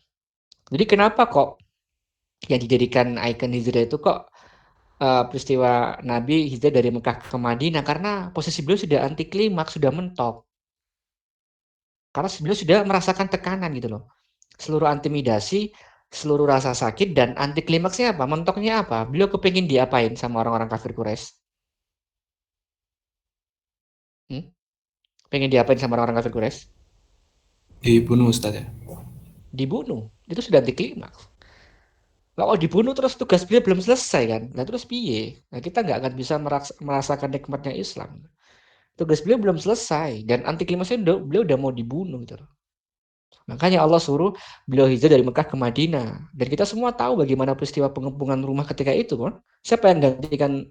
Jadi kenapa kok yang dijadikan ikon hijrah itu kok peristiwa Nabi hijrah dari Mekah ke Madinah karena posisi beliau sudah anti klimaks, sudah mentok. Karena beliau sudah merasakan tekanan gitu loh. Seluruh intimidasi, seluruh rasa sakit dan anti klimaksnya apa? Mentoknya apa? Beliau kepingin diapain sama orang-orang kafir Quraisy? Hmm? Pengen diapain sama orang-orang kafir Quraisy? Dibunuh Ustadz ya. Dibunuh. Itu sudah anti klimaks. Kalau dibunuh terus tugas beliau belum selesai kan. Nah terus piye? Nah kita nggak akan bisa merasakan nikmatnya Islam. Tugas beliau belum selesai dan anti klimaksnya beliau udah mau dibunuh gitu loh. Makanya Allah suruh beliau hijrah dari Mekah ke Madinah. Dan kita semua tahu bagaimana peristiwa pengepungan rumah ketika itu kan. Siapa yang gantikan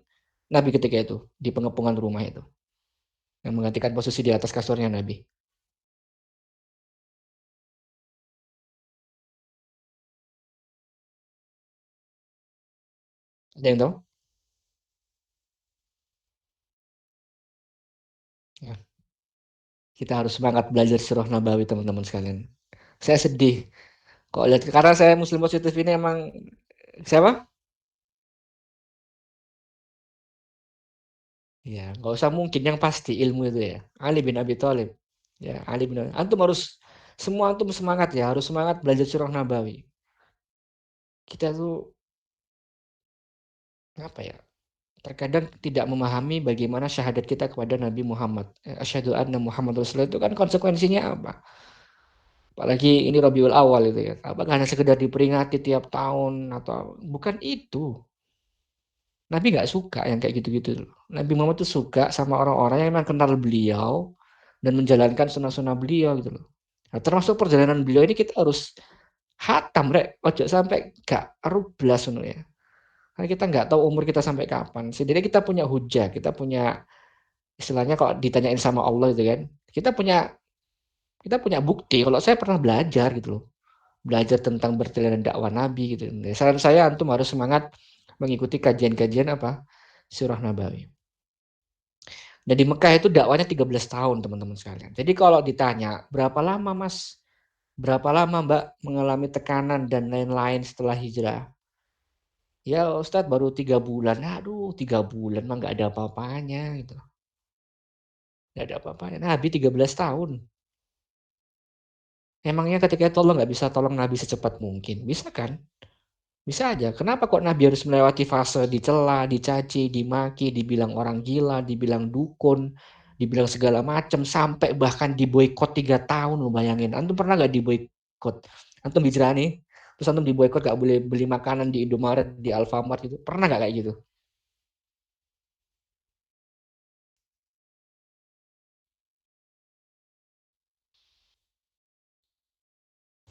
Nabi ketika itu di pengepungan rumah itu? Yang menggantikan posisi di atas kasurnya Nabi. Ada yang tahu? Ya. Kita harus semangat belajar sirah Nabawi teman-teman sekalian. Saya sedih kok lihat karena saya Muslim positif ini emang siapa? Ya, nggak usah mungkin yang pasti ilmu itu ya. Ali bin Abi Thalib. Ya, Ali bin Abi. Antum harus semua antum semangat ya, harus semangat belajar sirah Nabawi. Kita tuh apa ya? Terkadang tidak memahami bagaimana syahadat kita kepada Nabi Muhammad. Asyhadu anna Muhammad Rasulullah itu kan konsekuensinya apa? Apalagi ini Rabiul Awal itu ya. Apakah hanya sekedar diperingati tiap tahun atau bukan itu? Nabi nggak suka yang kayak gitu-gitu. Nabi Muhammad tuh suka sama orang-orang yang memang kenal beliau dan menjalankan sunnah-sunnah beliau gitu loh. Nah, termasuk perjalanan beliau ini kita harus hatam rek, ojo sampai gak rublas ya. Karena kita nggak tahu umur kita sampai kapan. Setidaknya kita punya hujah, kita punya istilahnya kalau ditanyain sama Allah gitu kan, kita punya bukti kalau saya pernah belajar gitu loh. Belajar tentang perjalanan dakwah Nabi gitu. Saran saya antum harus semangat mengikuti kajian-kajian apa? Surah Nabawi. Dan di Mekah itu dakwanya 13 tahun teman-teman sekalian. Jadi kalau ditanya berapa lama Mas, berapa lama Mbak mengalami tekanan dan lain-lain setelah hijrah? Ya Ustadz baru 3 bulan. Aduh 3 bulan mah nggak ada apa-apanya gitu. Nggak ada apa-apanya. Nabi 13 tahun. Emangnya ketika itu Allah nggak bisa tolong Nabi secepat mungkin? Bisa kan? Bisa aja. Kenapa kok Nabi harus melewati fase dicela, dicaci, dimaki, dibilang orang gila, dibilang dukun, dibilang segala macam, sampai bahkan diboikot 3 tahun lo bayangin. Antum pernah nggak diboikot? Antum hijrah nih, terus antum diboikot nggak boleh beli makanan di Indomaret, di Alfamart gitu. Pernah nggak kayak gitu?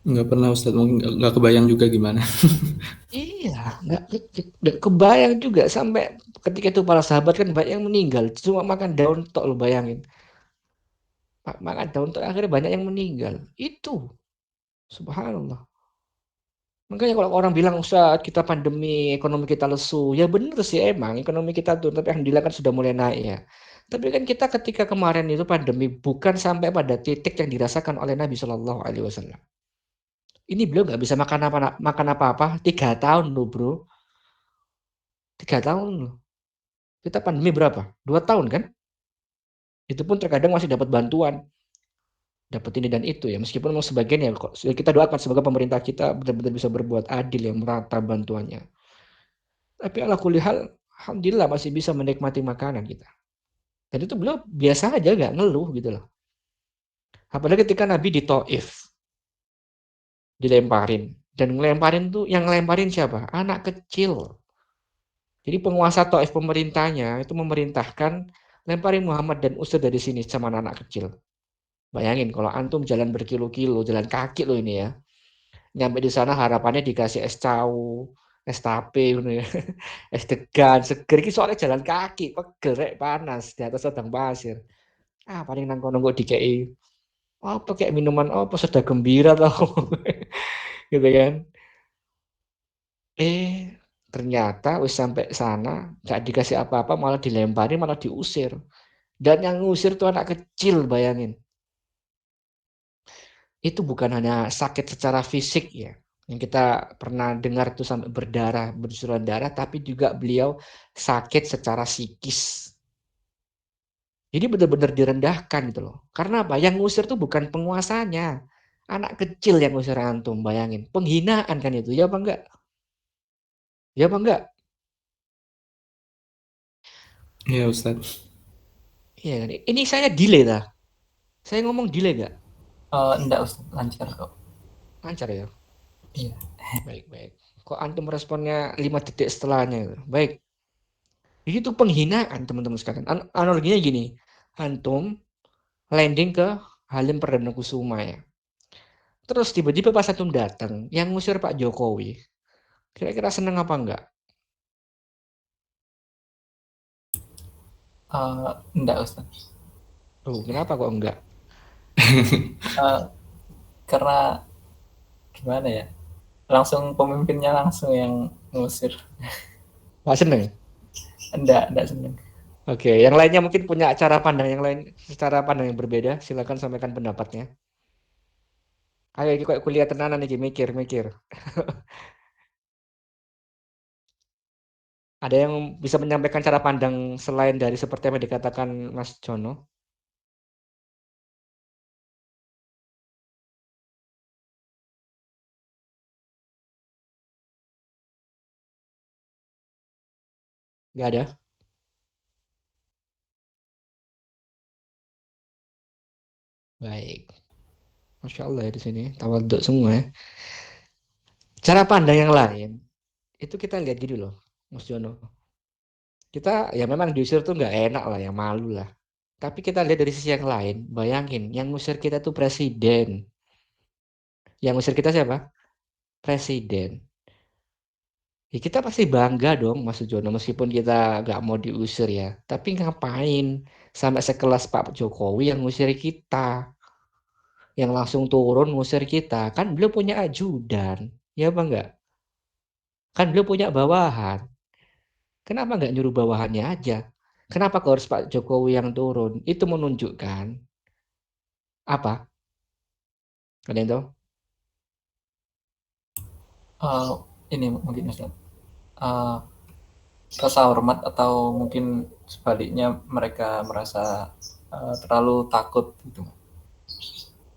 Nggak pernah Ustadz, mungkin nggak kebayang juga gimana. Iya, nggak kebayang juga sampai ketika itu para sahabat kan banyak yang meninggal, cuma makan daun tok lo bayangin. Makan daun tok akhirnya banyak yang meninggal. Itu subhanallah. Makanya kalau orang bilang Ustaz kita pandemi, ekonomi kita lesu, ya benar sih emang ekonomi kita turun, tapi alhamdulillah kan sudah mulai naik ya. Tapi kan kita ketika kemarin itu pandemi bukan sampai pada titik yang dirasakan oleh Nabi Shallallahu Alaihi Wasallam. Ini beliau nggak bisa makan apa-apa 3 tahun loh bro, 3 tahun loh. Kita pandemi berapa? 2 tahun kan? Itu pun terkadang masih dapat bantuan, dapat ini dan itu ya. Meskipun memang sebagian ya kok kita doakan semoga pemerintah kita benar-benar bisa berbuat adil yang merata bantuannya. Tapi ala kulihal, alhamdulillah masih bisa menikmati makanan kita. Dan itu beliau biasa aja gak ngeluh gitu loh. Apalagi ketika Nabi di Taif dilemparin. Dan ngelemparin tuh, yang ngelemparin siapa? Anak kecil. Jadi penguasa Taif pemerintahnya itu memerintahkan lemparin Muhammad dan usir dari sini sama anak kecil. Bayangin kalau antum jalan berkilo-kilo, jalan kaki loh ini ya. Nyampe di sana harapannya dikasih es cau, es tape gitu ya. Es degan, seger iki soalnya jalan kaki, pegel rek panas di atas padang pasir. Ah paling nang kono kok dikei apa kayak minuman apa sudah gembira tau. Gitu kan. Ternyata wis sampai sana gak dikasih apa-apa malah dilempari malah diusir. Dan yang ngusir tuh anak kecil bayangin. Itu bukan hanya sakit secara fisik ya, yang kita pernah dengar tuh sampai berdarah, bercucuran darah, tapi juga beliau sakit secara psikis. Jadi benar-benar direndahkan gitu loh. Karena apa? Yang ngusir tuh bukan penguasanya. Anak kecil yang ngusir antum, bayangin. Penghinaan kan itu, ya apa enggak? Ya apa enggak? Iya Ustadz. Iya kan? Ini saya delay dah. Saya ngomong delay enggak? Enggak Ustaz, lancar kok. Lancar ya? Iya. Baik. Kok antum responnya 5 detik setelahnya? Baik. Itu penghinaan teman-teman sekalian. Analoginya gini. Antum landing ke Halim Perdana Kusuma ya. Terus tiba-tiba pas antum datang, yang ngusir Pak Jokowi. Kira-kira seneng apa enggak? Enggak, Ustaz. Oh, kenapa kok enggak? Karena gimana ya? Langsung pemimpinnya langsung yang ngusir. Nggak seneng? Enggak seneng. Oke, yang lainnya mungkin punya cara pandang yang lain, secara pandang yang berbeda. Silakan sampaikan pendapatnya. Ayo, ini kayak kuliah tenanan nih, mikir. Ada yang bisa menyampaikan cara pandang selain dari seperti yang dikatakan Mas Jono? Nggak ada? Baik. Masya Allah ya di sini. Tawaduk semua ya. Cara pandang yang lain, itu kita lihat gini loh, Mas Jono. Kita ya memang diusir tuh nggak enak lah, ya malu lah. Tapi kita lihat dari sisi yang lain, bayangin, yang ngusir kita tuh presiden. Yang ngusir kita siapa? Presiden. Ya kita pasti bangga dong Mas Sujono meskipun kita nggak mau diusir ya. Tapi ngapain sampai sekelas Pak Jokowi yang ngusir kita, yang langsung turun ngusir kita? Kan beliau punya ajudan, ya apa enggak? Kan beliau punya bawahan. Kenapa nggak nyuruh bawahannya aja? Kenapa kok harus Pak Jokowi yang turun? Itu menunjukkan apa? Ada yang tahu? Ini mungkin Ustaz. Rasa hormat atau mungkin sebaliknya mereka merasa terlalu takut gitu.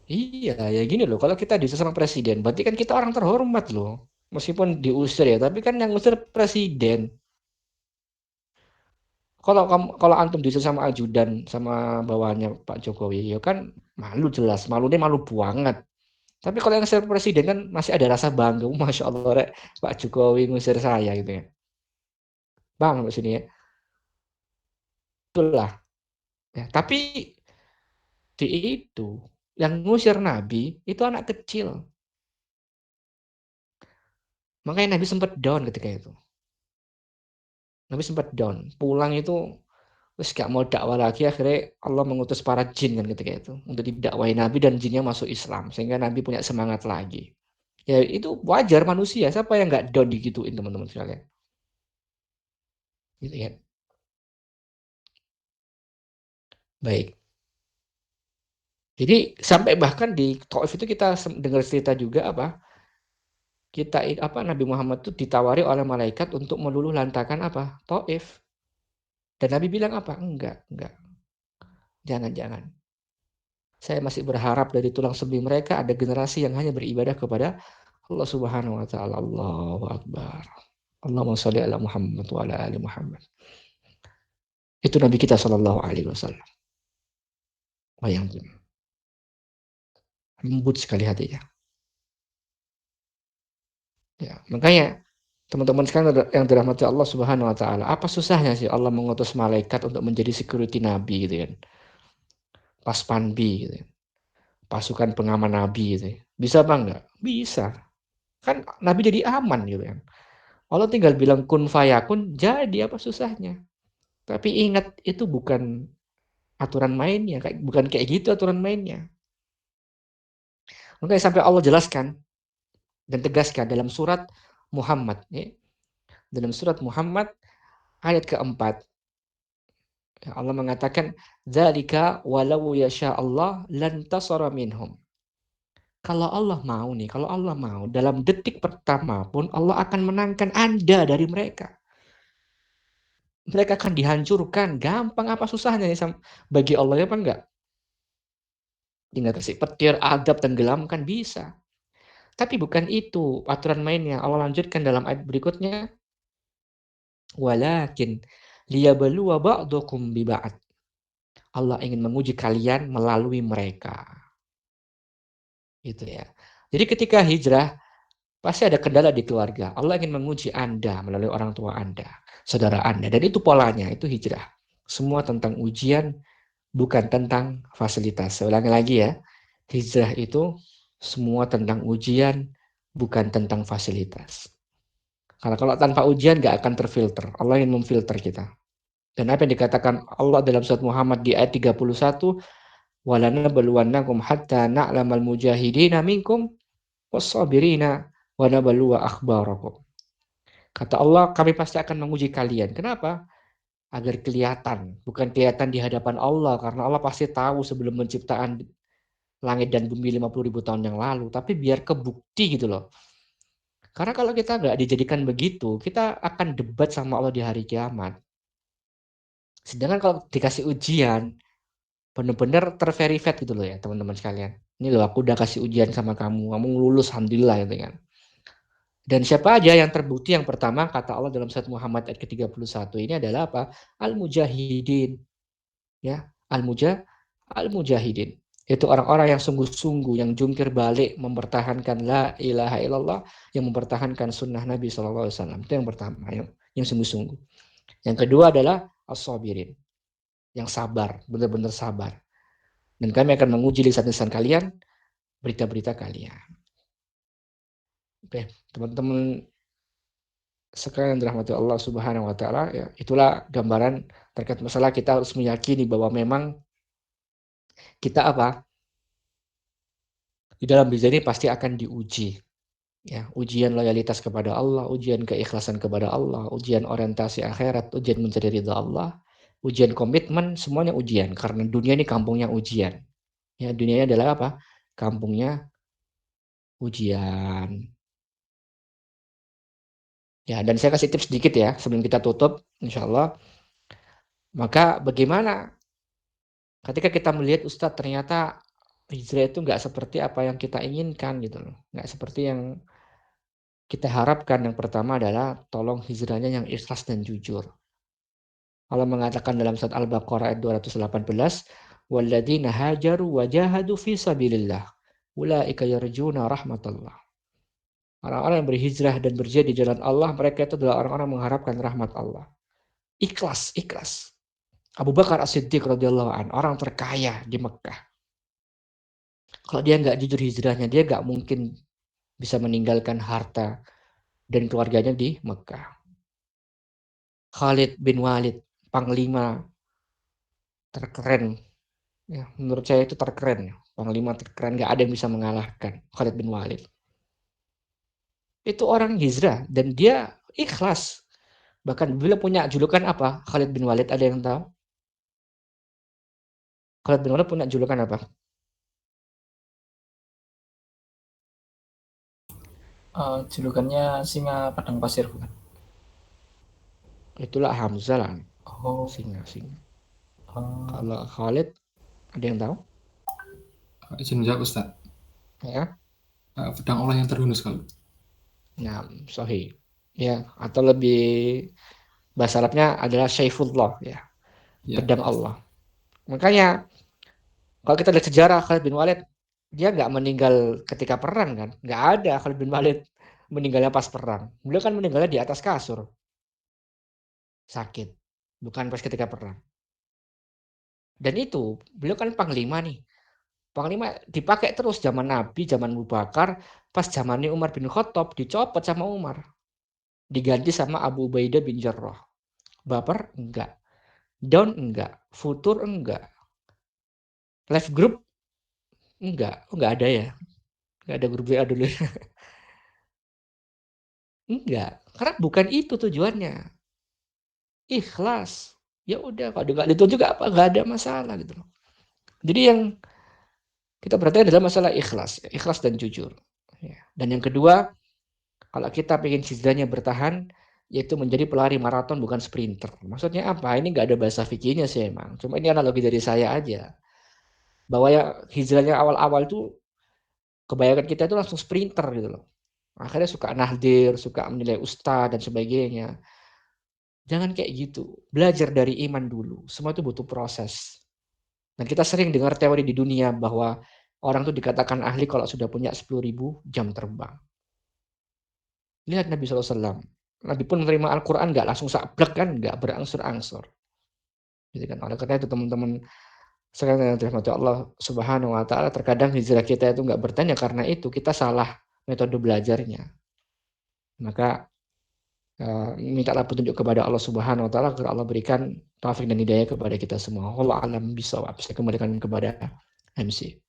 Iya, ya gini loh. Kalau kita diusir sama presiden, berarti kan kita orang terhormat loh. Meskipun diusir ya, tapi kan yang ngusir presiden. Kalau antum diusir sama ajudan sama bawahannya Pak Jokowi, ya kan malu jelas, malunya malu banget. Tapi kalau yang ngusir presiden kan masih ada rasa bangga, Masya Allah, rek, Pak Jokowi ngusir saya gitu ya. Bang, di sini ya. Itulah. Ya, tapi di itu yang ngusir Nabi itu anak kecil. Makanya Nabi sempat down ketika itu. Nabi sempat down. Pulang itu terus gak mau dakwah lagi, akhirnya Allah mengutus para jin kan ketika itu untuk didakwahi Nabi dan jinnya masuk Islam sehingga Nabi punya semangat lagi. Ya itu wajar manusia, siapa yang nggak down digituin teman-teman sekalian. Gitu ya. Baik. Jadi sampai bahkan di Taif itu kita dengar cerita juga apa? Nabi Muhammad itu ditawari oleh malaikat untuk meluluh lantakan apa? Taif. Dan Nabi bilang apa? Enggak. Jangan. Saya masih berharap dari tulang sumber mereka ada generasi yang hanya beribadah kepada Allah Subhanahu wa taala. Allahu akbar. Allahumma shalli ala Muhammad wa ala ali Muhammad. Itu Nabi kita sallallahu alaihi wasallam. Bayangkan. Lembut sekali hatinya. Ya, makanya teman-teman sekarang yang dirahmati Allah Subhanahu wa taala, apa susahnya sih Allah mengutus malaikat untuk menjadi security Nabi gitu kan. Pas panbi gitu. Pasukan pengaman Nabi gitu. Bisa apa enggak? Bisa. Kan Nabi jadi aman gitu kan. Allah tinggal bilang kun fayakun, jadi apa susahnya? Tapi ingat itu bukan aturan mainnya, bukan kayak gitu aturan mainnya. Makanya sampai Allah jelaskan dan tegaskan dalam surat Muhammad. Ya. Dalam surat Muhammad ayat keempat. Allah mengatakan, "Dzalika walau yasha Allah lantasara minhum." Kalau Allah mau nih, kalau Allah mau, dalam detik pertama pun Allah akan menangkan Anda dari mereka. Mereka akan dihancurkan. Gampang apa susahnya nih bagi Allah ya apa enggak? Tinggal kasih petir, adab, tenggelamkan bisa. Tapi bukan itu aturan mainnya. Allah lanjutkan dalam ayat berikutnya. Walakin liyabluwa ba'dukum bi ba'd. Allah ingin menguji kalian melalui mereka. Gitu ya. Jadi ketika hijrah, Pasti ada kendala di keluarga. Allah ingin menguji Anda melalui orang tua Anda, saudara Anda. Dan itu polanya, itu hijrah. Semua tentang ujian, bukan tentang fasilitas. Saya ulangi lagi ya. Hijrah itu semua tentang ujian, bukan tentang fasilitas. Karena kalau tanpa ujian gak akan terfilter. Allah ingin memfilter kita. Dan apa yang dikatakan Allah dalam surat Muhammad di ayat 31, وَلَنَبْلُوَنَّكُمْ حَتَّى نَعْلَمَ الْمُجَاهِدِينَ مِنْكُمْ وَالصَّابِرِينَ وَنَبْلُوَ أَخْبَارَكُمْ. Kata Allah, kami pasti akan menguji kalian. Kenapa? Agar kelihatan. Bukan kelihatan di hadapan Allah. Karena Allah pasti tahu sebelum penciptaan langit dan bumi 50.000 tahun yang lalu. Tapi biar kebukti gitu loh. Karena kalau kita nggak dijadikan begitu, kita akan debat sama Allah di hari kiamat. Sedangkan kalau dikasih ujian, benar-benar terverified gitu loh ya teman-teman sekalian. Ini loh aku udah kasih ujian sama kamu lulus alhamdulillah gitu kan. Dan siapa aja yang terbukti yang pertama kata Allah dalam surat Muhammad ayat ke-31 ini adalah apa? Al-mujahidin. Ya, al-mujahidin. Itu orang-orang yang sungguh-sungguh, yang jungkir balik mempertahankan la ilaha illallah, yang mempertahankan sunnah Nabi SAW. Itu yang pertama, yang sungguh-sungguh. Yang kedua adalah as-sabirin, yang sabar, benar-benar sabar. Dan kami akan menguji lisan-lisan kalian, berita-berita kalian. Oke, teman-teman sekalian dirahmati Allah Subhanahu wa taala, ya, itulah gambaran terkait masalah kita harus meyakini bahwa memang kita apa? Di dalam hidup ini pasti akan diuji. Ya, ujian loyalitas kepada Allah, ujian keikhlasan kepada Allah, ujian orientasi akhirat, ujian mencari ridha Allah, ujian komitmen, semuanya ujian karena dunia ini kampungnya ujian. Ya, dunia ini adalah apa? Kampungnya ujian. Ya, dan saya kasih tips sedikit ya sebelum kita tutup, insya Allah. Maka bagaimana ketika kita melihat Ustadz ternyata hijrah itu nggak seperti apa yang kita inginkan gitu loh, nggak seperti yang kita harapkan. Yang pertama adalah tolong hijrahnya yang ikhlas dan jujur. Allah mengatakan dalam surat Al-Baqarah ayat 218, "Walladzina hajaru wa jahadu fi sabilillah, ulaika yarjuna rahmatullah." Orang-orang yang berhijrah dan berjihad di jalan Allah, mereka itu adalah orang-orang yang mengharapkan rahmat Allah. Ikhlas, ikhlas. Abu Bakar As-Siddiq radhiyallahu anhu, orang terkaya di Mekah. Kalau dia nggak jujur hijrahnya, dia nggak mungkin bisa meninggalkan harta dan keluarganya di Mekah. Khalid bin Walid, panglima terkeren. Ya, menurut saya itu terkeren. Panglima terkeren, nggak ada yang bisa mengalahkan Khalid bin Walid. Itu orang hijrah dan dia ikhlas. Bahkan beliau punya julukan apa? Khalid bin Walid, ada yang tahu? Khalid bin Walid punya julukan apa? Julukannya singa padang pasir bukan? Itulah Hamzah lah. Oh. Singa. Kalau Khalid, ada yang tahu? Izin menjawab Ustaz. Ya. Pedang Allah yang terhunus kalau. Nah, sahih. Ya, atau lebih bahasa Arabnya adalah Syaifullah ya. Pedang Allah. Makanya kalau kita lihat sejarah Khalid bin Walid, dia nggak meninggal ketika perang kan? Nggak ada Khalid bin Walid meninggalnya pas perang. Beliau kan meninggalnya di atas kasur. Sakit. Bukan pas ketika perang. Dan itu, beliau kan panglima nih. Panglima dipakai terus zaman Nabi, zaman Abu Bakar, pas zamannya Umar bin Khattab dicopot sama Umar. Diganti sama Abu Ubaidah bin Jarrah. Baper? Enggak. Down? Enggak. Futur? Enggak. Live group? Enggak. Oh, enggak ada ya? Enggak ada grup WA dulu. Enggak. Karena bukan itu tujuannya. Ikhlas. Ya udah, kalau enggak ditunjuk apa? Enggak ada masalah gitu loh. Jadi yang kita perhatikan adalah masalah ikhlas. Ikhlas dan jujur. Dan yang kedua, kalau kita pengen hijrahnya bertahan, yaitu menjadi pelari maraton bukan sprinter. Maksudnya apa? Ini nggak ada bahasa fikihnya sih emang. Cuma ini analogi dari saya aja. Bahwa ya hijrahnya awal-awal tuh kebanyakan kita itu langsung sprinter gitu loh. Akhirnya suka nahdir, suka menilai ustaz dan sebagainya. Jangan kayak gitu. Belajar dari iman dulu. Semua itu butuh proses. Dan kita sering dengar teori di dunia bahwa orang tuh dikatakan ahli kalau sudah punya 10.000 jam terbang. Lihat Nabi SAW. Nabi pun menerima Al-Quran nggak langsung sablek kan, nggak berangsur-angsur. Gitu kan. Oleh karena itu teman-teman sekalian yang dirahmati Allah Subhanahu wa taala, terkadang hijrah kita itu nggak bertanya karena itu kita salah metode belajarnya. Maka mintalah petunjuk kepada Allah Subhanahu wa taala agar Allah berikan taufik dan hidayah kepada kita semua. Wallahu a'lam bishawab. Saya kembalikan kepada MC.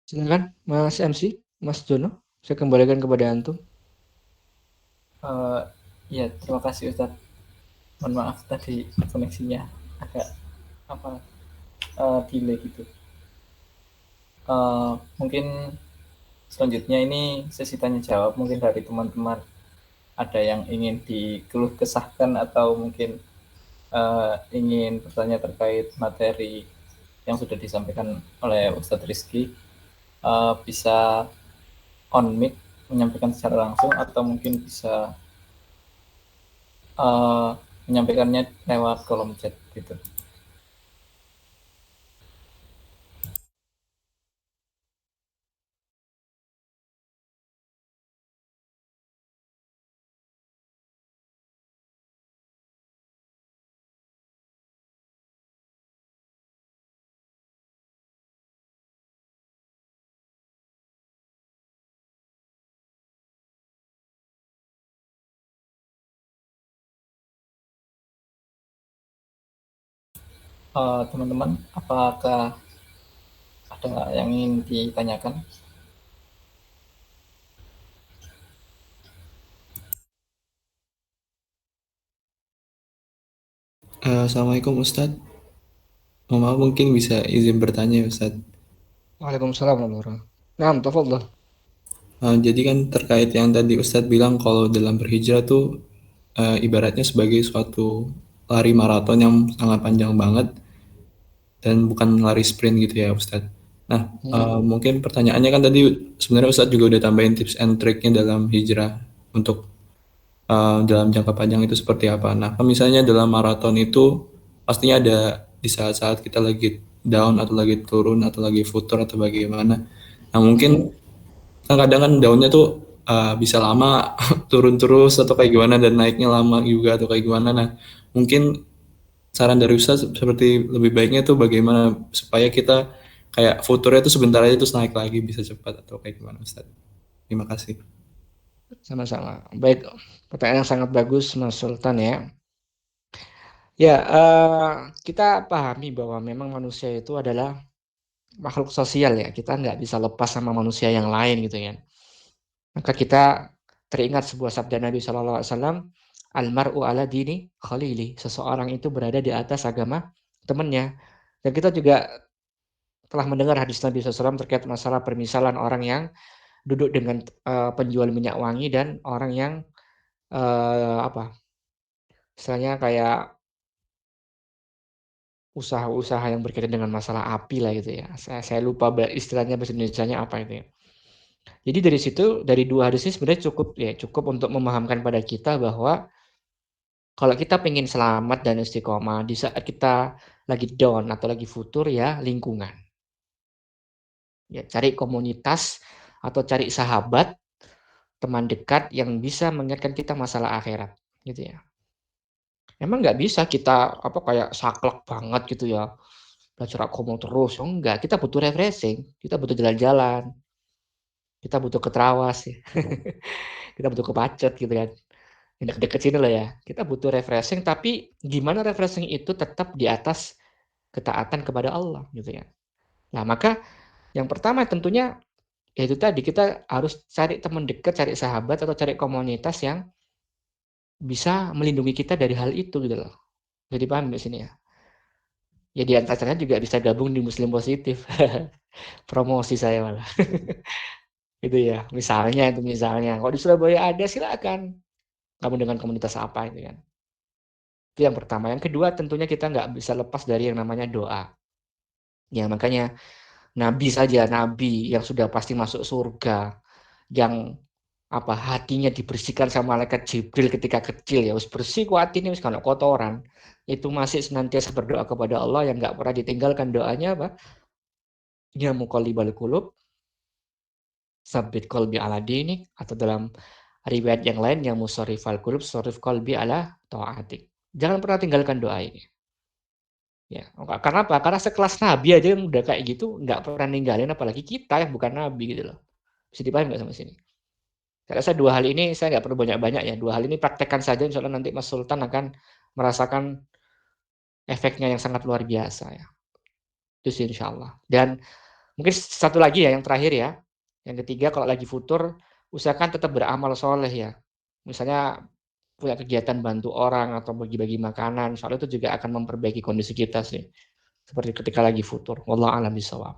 Silakan Mas MC, Mas Jono. Saya kembalikan kepada antum. Ya, terima kasih Ustadz. Mohon maaf tadi koneksinya agak delay gitu. Mungkin selanjutnya ini sesi tanya jawab, mungkin dari teman-teman ada yang ingin dikeluh kesahkan atau mungkin ingin bertanya terkait materi yang sudah disampaikan oleh Ustadz Rizky, bisa on mic menyampaikan secara langsung atau mungkin bisa menyampaikannya lewat kolom chat gitu. Teman-teman, apakah ada yang ingin ditanyakan? Assalamualaikum Ustadz. Mohon maaf mungkin bisa izin bertanya ya Ustadz. Waalaikumsalam warahmatullahi wabarakatuh. Naam, tafadhol. Jadi kan terkait yang tadi Ustadz bilang kalau dalam berhijrah tuh ibaratnya sebagai suatu lari maraton yang sangat panjang banget dan bukan lari sprint gitu ya Ustadz. Nah, mungkin pertanyaannya kan tadi sebenarnya Ustadz juga udah tambahin tips and triknya dalam hijrah untuk dalam jangka panjang itu seperti apa. Nah, kan misalnya dalam maraton itu pastinya ada di saat-saat kita lagi down atau lagi turun atau lagi futur atau bagaimana. Nah, mungkin kan kadang kan daunnya tuh bisa lama turun terus atau kayak gimana dan naiknya lama juga atau kayak gimana. Nah, mungkin saran dari Ustaz seperti lebih baiknya tuh bagaimana supaya kita kayak futurnya tuh sebentar aja terus naik lagi bisa cepat atau kayak gimana Ustaz. Terima kasih. Sama-sama. Baik, pertanyaan yang sangat bagus Mas Sultan ya. Ya, kita pahami bahwa memang manusia itu adalah makhluk sosial ya. Kita nggak bisa lepas sama manusia yang lain gitu ya. Maka kita teringat sebuah sabda Nabi SAW, almar'u ala dini khalili. Seseorang itu berada di atas agama temannya. Dan kita juga telah mendengar hadis Nabi SAW terkait masalah permisalan orang yang duduk dengan penjual minyak wangi dan orang yang istilahnya kayak usaha-usaha yang berkaitan dengan masalah api lah gitu ya. Saya lupa istilahnya bahasa Indonesianya apa itu ya. Jadi dari situ, dari dua hadis ini sebenarnya cukup untuk memahamkan pada kita bahwa kalau kita pengen selamat dan istiqomah di saat kita lagi down atau lagi futur ya lingkungan. Ya, cari komunitas atau cari sahabat, teman dekat yang bisa mengingatkan kita masalah akhirat gitu ya. Emang nggak bisa kita kayak saklek banget gitu ya. Belajar agama terus, oh enggak, kita butuh refreshing, kita butuh jalan-jalan, kita butuh ke Trawas ya. Kita butuh ke Pacet gitu kan. Yang deket sini lah ya. Kita butuh refreshing, tapi gimana refreshing itu tetap di atas ketaatan kepada Allah gitu ya. Nah, maka yang pertama tentunya yaitu tadi kita harus cari teman dekat, cari sahabat atau cari komunitas yang bisa melindungi kita dari hal itu gitu loh. Jadi paham di sini ya. Ya di antaranya juga bisa gabung di Muslim Positif. Promosi saya malah. Gitu ya, misalnya itu misalnya. Kalau di Surabaya ada silakan. Kamu dengan komunitas apa itu kan. Itu yang pertama. Yang kedua tentunya kita nggak bisa lepas dari yang namanya doa. Ya makanya Nabi saja, Nabi yang sudah pasti masuk surga, yang hatinya dibersihkan sama malaikat Jibril ketika kecil ya, wis bersih ku atine wis kana kotoran. Itu masih senantiasa berdoa kepada Allah yang nggak pernah ditinggalkan doanya apa? Ya muqallibal qulub, tsabbit qalbi ala dinik, atau dalam riwayat yang lain yang musarrifal qulub, sarrif qalbi ala taatik. Jangan pernah tinggalkan doa ini. Ya, karena apa? Karena sekelas Nabi aja yang udah kayak gitu nggak pernah ninggalin, apalagi kita yang bukan Nabi gitu loh. Bisa dipahami nggak sampai sini? Saya rasa dua hal ini saya nggak perlu banyak-banyak ya. Dua hal ini praktekkan saja, insya Allah nanti Mas Sultan akan merasakan efeknya yang sangat luar biasa ya. Itu sih insya Allah. Dan mungkin satu lagi ya, yang terakhir ya. Yang ketiga, kalau lagi futur, usahakan tetap beramal soleh ya. Misalnya punya kegiatan bantu orang atau bagi-bagi makanan, soalnya itu juga akan memperbaiki kondisi kita sih. Seperti ketika lagi futur. Wallahu a'lam bishawab.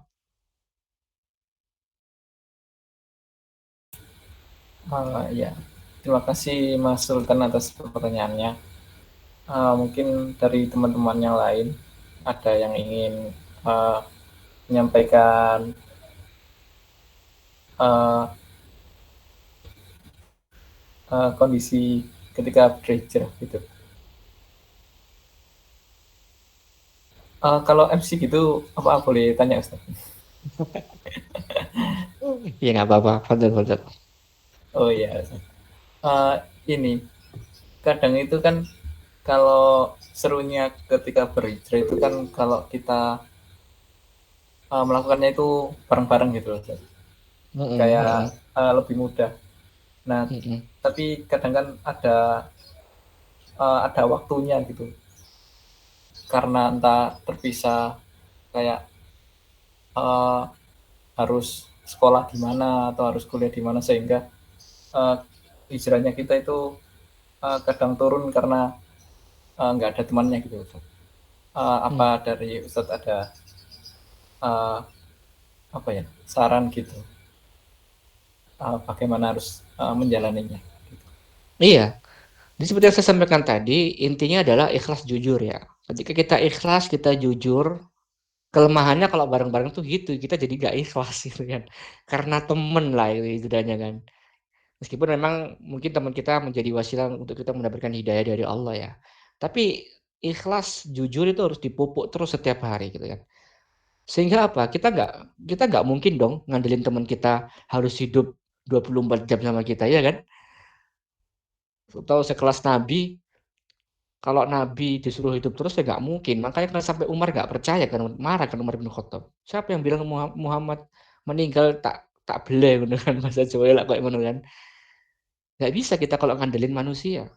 Ya, terima kasih Mas Sultan atas pertanyaannya. Mungkin dari teman-teman yang lain ada yang ingin menyampaikan kondisi ketika berhijrah gitu. Kalau MC gitu, apa boleh tanya Ustaz? Iya nggak apa-apa, fadhil. Oh iya, ini kadang itu kan kalau serunya ketika berhijrah itu kan kalau kita melakukannya itu bareng-bareng gitu loh, kayak lebih mudah. Nah, tapi kadang kan ada waktunya gitu, karena entah terpisah kayak harus sekolah di mana atau harus kuliah di mana, sehingga hijrahnya kita itu kadang turun karena nggak ada temannya gitu. Apa dari Ustadz ada saran gitu bagaimana harus menjalaninya gitu. Iya. Jadi seperti yang saya sampaikan tadi, intinya adalah ikhlas jujur ya. Ketika kita ikhlas, kita jujur, kelemahannya kalau bareng-bareng tuh gitu, kita jadi nggak ikhlas gitu kan. Karena temen lah itu istilahnya kan. Meskipun memang mungkin teman kita menjadi wasilah untuk kita mendapatkan hidayah dari Allah ya. Tapi ikhlas jujur itu harus dipupuk terus setiap hari gitu kan. Sehingga apa? Kita nggak mungkin dong ngandelin teman kita harus hidup 24 jam sama kita ya kan. Atau sekelas Nabi, kalau Nabi disuruh hidup terus ya nggak mungkin. Makanya kan sampai Umar nggak percaya kan, marah kan Umar bin Khattab. Siapa yang bilang Muhammad meninggal tak beli dengan bahasa Jawa lah kayak ngono kan. Nggak bisa kita kalau ngandelin manusia.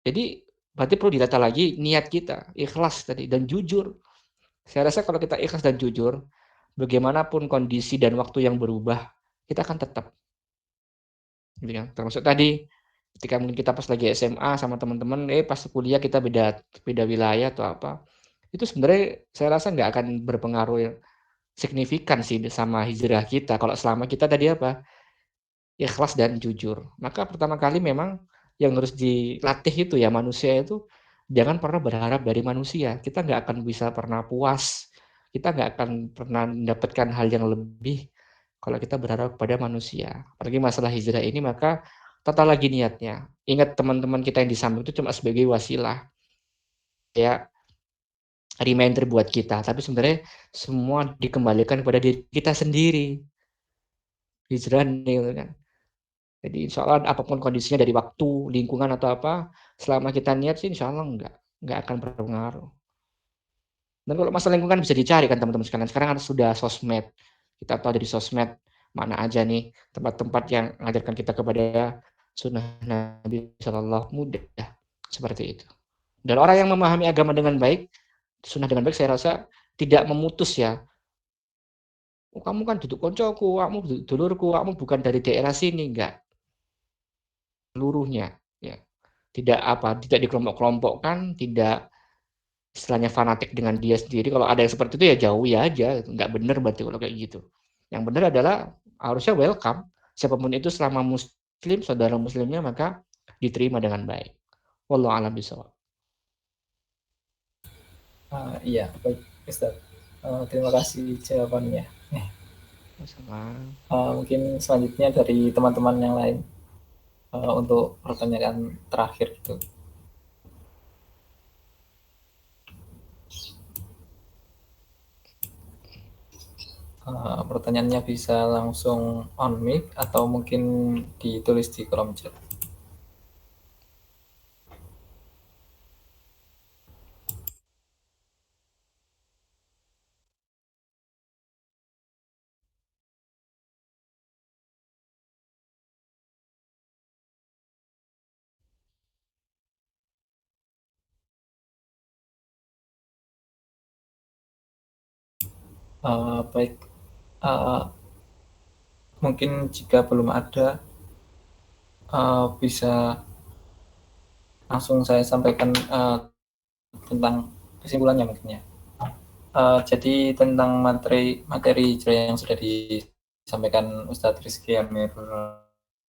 Jadi berarti perlu ditata lagi niat kita, ikhlas tadi dan jujur. Saya rasa kalau kita ikhlas dan jujur, bagaimanapun kondisi dan waktu yang berubah, kita akan tetap. Gitu kan. Termasuk tadi ketika mungkin kita pas lagi SMA sama teman-teman, pas kuliah kita beda wilayah atau apa, itu sebenarnya saya rasa nggak akan berpengaruh signifikan sih sama hijrah kita. Kalau selama kita tadi ikhlas dan jujur. Maka pertama kali memang yang harus dilatih itu ya manusia itu jangan pernah berharap dari manusia. Kita nggak akan bisa pernah puas. Kita nggak akan pernah mendapatkan hal yang lebih kalau kita berharap pada manusia. Apalagi masalah hijrah ini, maka tata lagi niatnya. Ingat teman-teman kita yang di samping itu cuma sebagai wasilah. Ya, reminder buat kita. Tapi sebenarnya semua dikembalikan kepada diri kita sendiri. Hijrah nih kan. Jadi insya Allah apapun kondisinya dari waktu, lingkungan atau apa, selama kita niat sih insya Allah nggak akan berpengaruh. Dan kalau masalah lingkungan bisa dicari kan teman-teman sekalian. Sekarang kan sudah sosmed. Kita tahu dari sosmed mana aja nih tempat-tempat yang mengajarkan kita kepada sunnah Nabi Shallallahu mudah seperti itu. Dan orang yang memahami agama dengan baik, sunnah dengan baik, saya rasa tidak memutus ya. Oh, kamu kan duduk koncoku, kamu dulurku, kamu bukan dari daerah sini, enggak. Seluruhnya ya. Tidak dikelompok-kelompokkan, tidak istilahnya fanatik dengan dia sendiri. Kalau ada yang seperti itu ya jauhi aja, nggak benar berarti kalau kayak gitu. Yang benar adalah harusnya welcome. Siapapun itu selama muslim, saudara muslimnya, maka diterima dengan baik. Wallahu a'lam bishawab. Iya, baik Ustaz. Terima kasih jawabannya. Mungkin selanjutnya dari teman-teman yang lain untuk pertanyaan terakhir gitu. Pertanyaannya bisa langsung on mic atau mungkin ditulis di kolom chat. Baik, mungkin jika belum ada, bisa langsung saya sampaikan tentang kesimpulannya mungkin ya. Jadi tentang materi yang sudah disampaikan Ustadz Rizky Amir